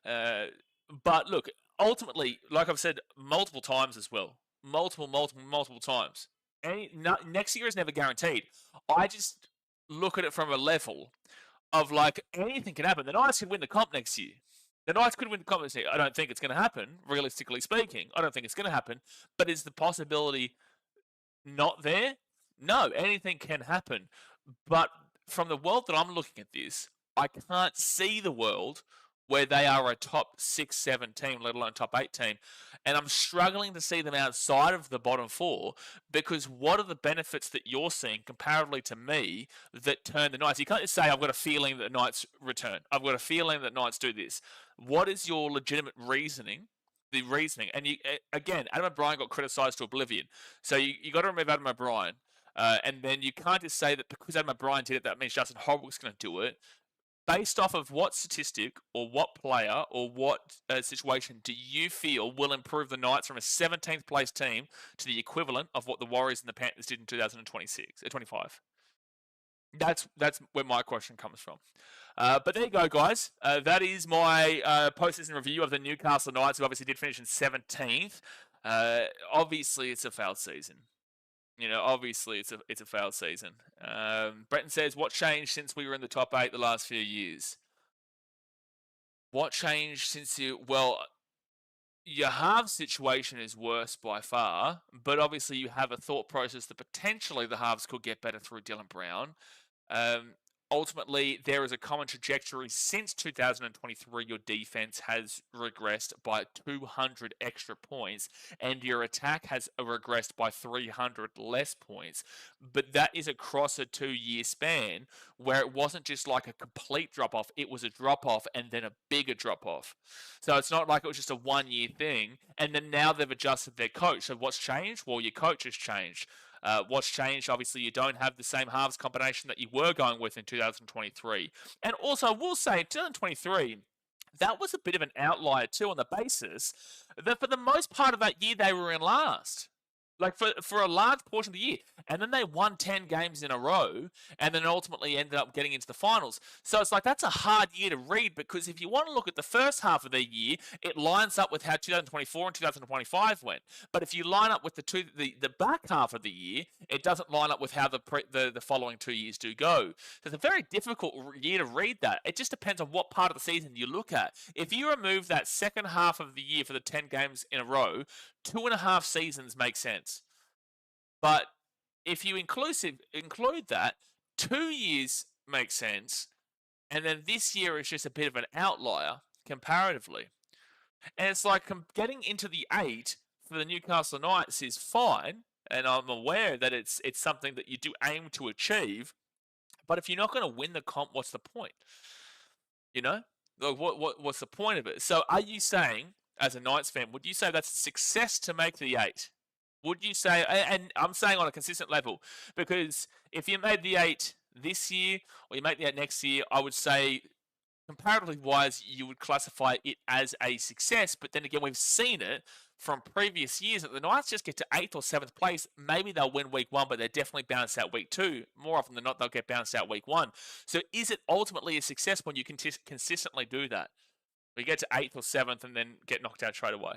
But look, ultimately, like I've said multiple times as well, multiple times, next year is never guaranteed. look at it from a level of like anything can happen. The Knights could win the comp next year. The Knights could win the comp next year. I don't think it's going to happen, realistically speaking. I don't think it's going to happen. But is the possibility not there? No, anything can happen. But from the world that I'm looking at this, I can't see the world where they are a top 6, 7 team, let alone top 8 team. And I'm struggling to see them outside of the bottom 4 because what are the benefits that you're seeing comparatively to me that turn the Knights? You can't just say, I've got a feeling that Knights return. I've got a feeling that Knights do this. What is your legitimate reasoning? The reasoning. And you, again, Adam O'Brien got criticised to oblivion. So you got to remove Adam O'Brien. And then you can't just say that because Adam O'Brien did it, that means Justin Holbrook's going to do it. Based off of what statistic or what player or what situation do you feel will improve the Knights from a 17th place team to the equivalent of what the Warriors and the Panthers did in 25? That's where my question comes from. But there you go, guys. That is my post-season review of the Newcastle Knights, who obviously did finish in 17th. Obviously, it's a failed season. You know, obviously, it's a failed season. Bretton says, what changed since we were in the top 8 the last few years? What changed since you... Well, your halves situation is worse by far, but obviously you have a thought process that potentially the halves could get better through Dylan Brown. Ultimately, there is a common trajectory since 2023. Your defense has regressed by 200 extra points, and your attack has regressed by 300 less points. But that is across a 2-year span where it wasn't just like a complete drop-off. It was a drop-off and then a bigger drop-off. So it's not like it was just a 1-year thing, and then now they've adjusted their coach. So what's changed? Well, your coach has changed. What's changed, obviously, you don't have the same halves combination that you were going with in 2023. And also, I will say, 2023, that was a bit of an outlier too on the basis that for the most part of that year, they were in last. Like for a large portion of the year. And then they won 10 games in a row and then ultimately ended up getting into the finals. So it's like that's a hard year to read because if you want to look at the first half of the year, it lines up with how 2024 and 2025 went. But if you line up with the back half of the year, it doesn't line up with how the following 2 years do go. So it's a very difficult year to read that. It just depends on what part of the season you look at. If you remove that second half of the year for the 10 games in a row, 2.5 seasons make sense. But if you include that, 2 years makes sense, and then this year is just a bit of an outlier comparatively. And it's like getting into the 8 for the Newcastle Knights is fine, and I'm aware that it's something that you do aim to achieve. But if you're not going to win the comp, what's the point? You know, like what's the point of it? So, are you saying, as a Knights fan, would you say that's a success to make the 8? Would you say, and I'm saying on a consistent level, because if you made the 8 this year or you make the 8 next year, I would say, comparatively wise, you would classify it as a success. But then again, we've seen it from previous years that the Knights just get to 8th or 7th place. Maybe they'll win week 1, but they're definitely bounced out week 2. More often than not, they'll get bounced out week 1. So is it ultimately a success when you can consistently do that? We get to 8th or 7th and then get knocked out straight away?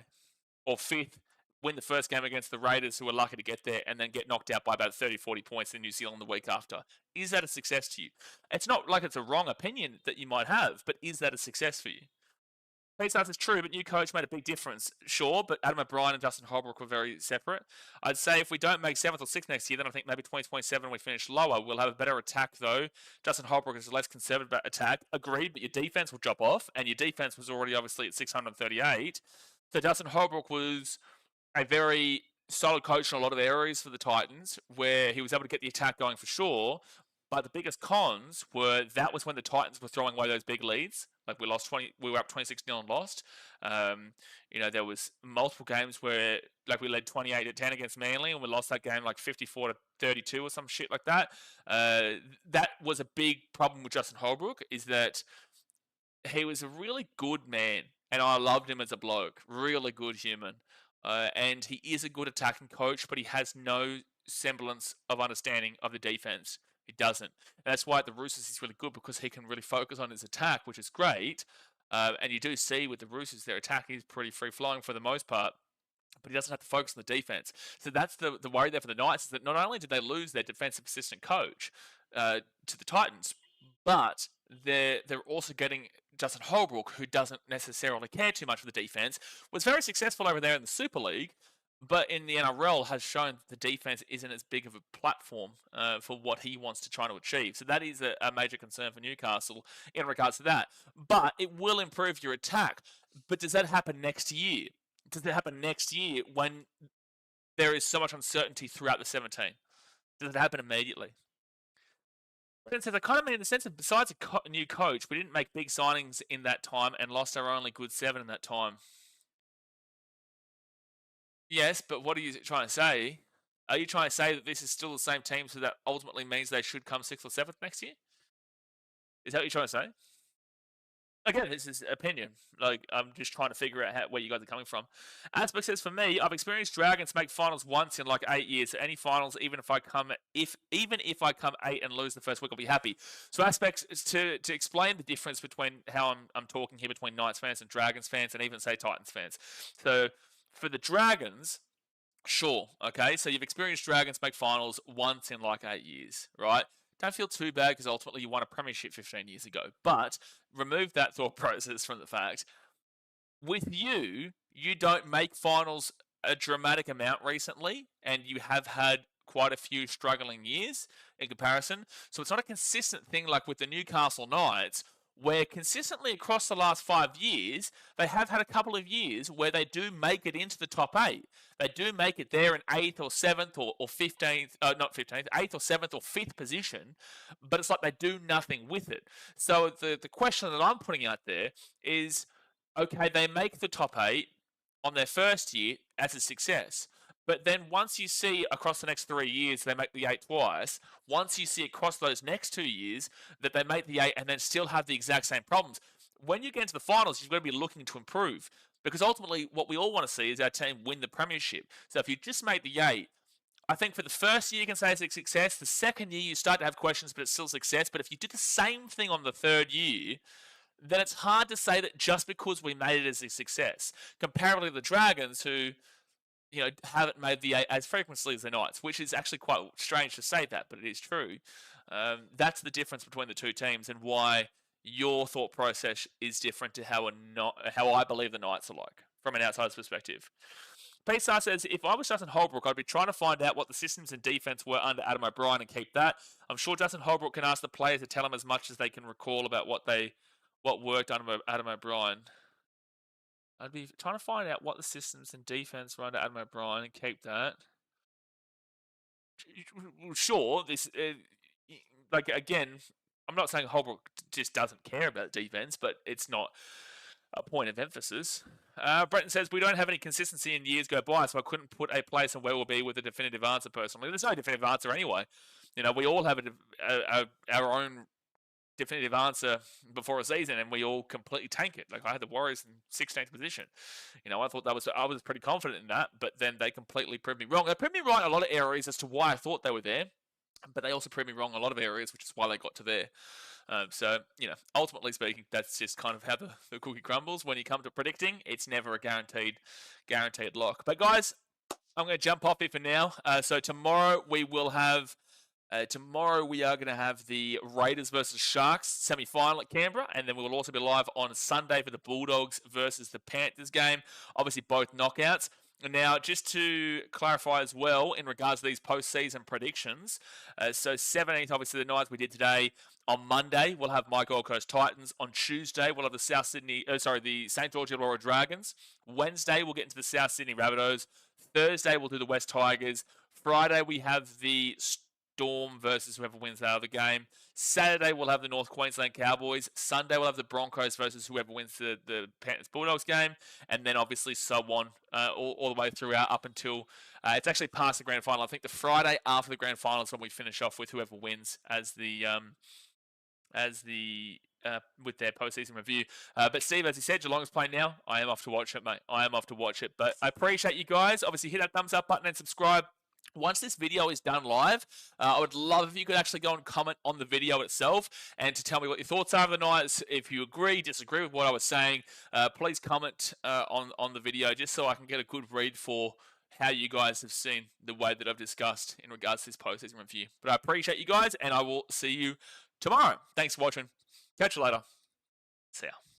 Or 5th, win the first game against the Raiders, who are lucky to get there, and then get knocked out by about 30, 40 points in New Zealand the week after. Is that a success to you? It's not like it's a wrong opinion that you might have, but is that a success for you? Pete Starks is true, but new coach made a big difference. Sure, but Adam O'Brien and Justin Holbrook were very separate. I'd say if we don't make 7th or 6th next year, then I think maybe 2027 we finish lower. We'll have a better attack, though. Justin Holbrook is a less conservative attack. Agreed, but your defense will drop off, and your defense was already obviously at 638. So Justin Holbrook was a very solid coach in a lot of areas for the Titans, where he was able to get the attack going for sure. But the biggest cons were that was when the Titans were throwing away those big leads. Like we were up 26-0 and lost. There was multiple games where like we led 28-10 against Manly and we lost that game like 54-32 or some shit like that. That was a big problem with Justin Holbrook, is that he was a really good man and I loved him as a bloke. Really good human. And he is a good attacking coach, but he has no semblance of understanding of the defense. He doesn't. And that's why at the Roosters he's really good, because he can really focus on his attack, which is great. And you do see with the Roosters, their attack is pretty free-flowing for the most part, but he doesn't have to focus on the defense. So that's the worry there for the Knights, is that not only did they lose their defensive assistant coach, to the Titans, but they're also getting Justin Holbrook, who doesn't necessarily care too much for the defense, was very successful over there in the Super League, but in the NRL has shown that the defense isn't as big of a platform for what he wants to try to achieve. So that is a major concern for Newcastle in regards to that. But it will improve your attack. But does that happen next year? Does it happen next year when there is so much uncertainty throughout the 17? Does it happen immediately? It says, I kind of mean in the sense that besides a new coach, we didn't make big signings in that time and lost our only good 7 in that time. Yes, but what are you trying to say? Are you trying to say that this is still the same team, so that ultimately means they should come 6th or 7th next year? Is that what you're trying to say? Again, this is opinion. Like, I'm just trying to figure out where you guys are coming from. Aspect says, for me, I've experienced Dragons make finals once in like 8 years. So any finals, even if I come 8 and lose the first week, I'll be happy. So Aspects is to explain the difference between how I'm talking here between Knights fans and Dragons fans, and even say Titans fans. So for the Dragons, sure, okay. So you've experienced Dragons make finals once in like 8 years, right? Don't feel too bad because ultimately you won a premiership 15 years ago. But remove that thought process from the fact. With you don't make finals a dramatic amount recently, and you have had quite a few struggling years in comparison. So it's not a consistent thing like with the Newcastle Knights, where consistently across the last 5 years, they have had a couple of years where they do make it into the top 8. They do make it there in 8th or 7th or 15th, not 15th, 8th or 7th or 5th position, but it's like they do nothing with it. So the question that I'm putting out there is, okay, they make the top 8 on their first year as a success. But then once you see across the next 3 years they make the 8 twice, once you see across those next 2 years that they make the 8 and then still have the exact same problems, when you get into the finals, you've got to be looking to improve. Because ultimately, what we all want to see is our team win the premiership. So if you just make the 8, I think for the first year you can say it's a success. The second year you start to have questions, but it's still a success. But if you do the same thing on the third year, then it's hard to say that just because we made it as a success. Comparatively to the Dragons, who haven't made the 8 as frequently as the Knights, which is actually quite strange to say that, but it is true. That's the difference between the two teams and why your thought process is different to how I believe the Knights are like, from an outsider's perspective. Paystar says, if I was Justin Holbrook, I'd be trying to find out what the systems and defense were under Adam O'Brien and keep that. I'm sure Justin Holbrook can ask the players to tell him as much as they can recall about what worked under Adam O'Brien. I'd be trying to find out what the systems and defense were under Adam O'Brien and keep that. Sure, again, I'm not saying Holbrook just doesn't care about defense, but it's not a point of emphasis. Brenton says, we don't have any consistency in years go by, so I couldn't put a place on where we'll be with a definitive answer personally. There's no definitive answer anyway. We all have our own definitive answer before a season, and we all completely tank it. Like I had the Warriors in 16th position. I thought I was pretty confident in that, but then they completely proved me wrong. They proved me right in a lot of areas as to why I thought they were there, but they also proved me wrong in a lot of areas, which is why they got to there. So, ultimately speaking, that's just kind of how the cookie crumbles. When you come to predicting, it's never a guaranteed lock. But guys, I'm going to jump off here for now. So tomorrow we will have. Tomorrow we are going to have the Raiders versus Sharks semi-final at Canberra, and then we will also be live on Sunday for the Bulldogs versus the Panthers game. Obviously, both knockouts. Now, just to clarify as well, in regards to these post-season predictions, so 17th, obviously the Knights we did today. On Monday, we'll have my Gold Coast Titans. On Tuesday, we'll have the the St. George Illawarra Dragons. Wednesday, we'll get into the South Sydney Rabbitohs. Thursday, we'll do the West Tigers. Friday, we have the Storm versus whoever wins that other game. Saturday, we'll have the North Queensland Cowboys. Sunday, we'll have the Broncos versus whoever wins the Panthers Bulldogs game. And then obviously so on all the way throughout up until it's actually past the grand final. I think the Friday after the grand final is when we finish off with whoever wins as the with their postseason review. But Steve, as he said, Geelong's playing now. I am off to watch it, mate. I am off to watch it. But I appreciate you guys. Obviously, hit that thumbs up button and subscribe. Once this video is done live, I would love if you could actually go and comment on the video itself and to tell me what your thoughts are of the Knights. If you agree, disagree with what I was saying, please comment on the video just so I can get a good read for how you guys have seen the way that I've discussed in regards to this postseason review. But I appreciate you guys, and I will see you tomorrow. Thanks for watching. Catch you later. See ya.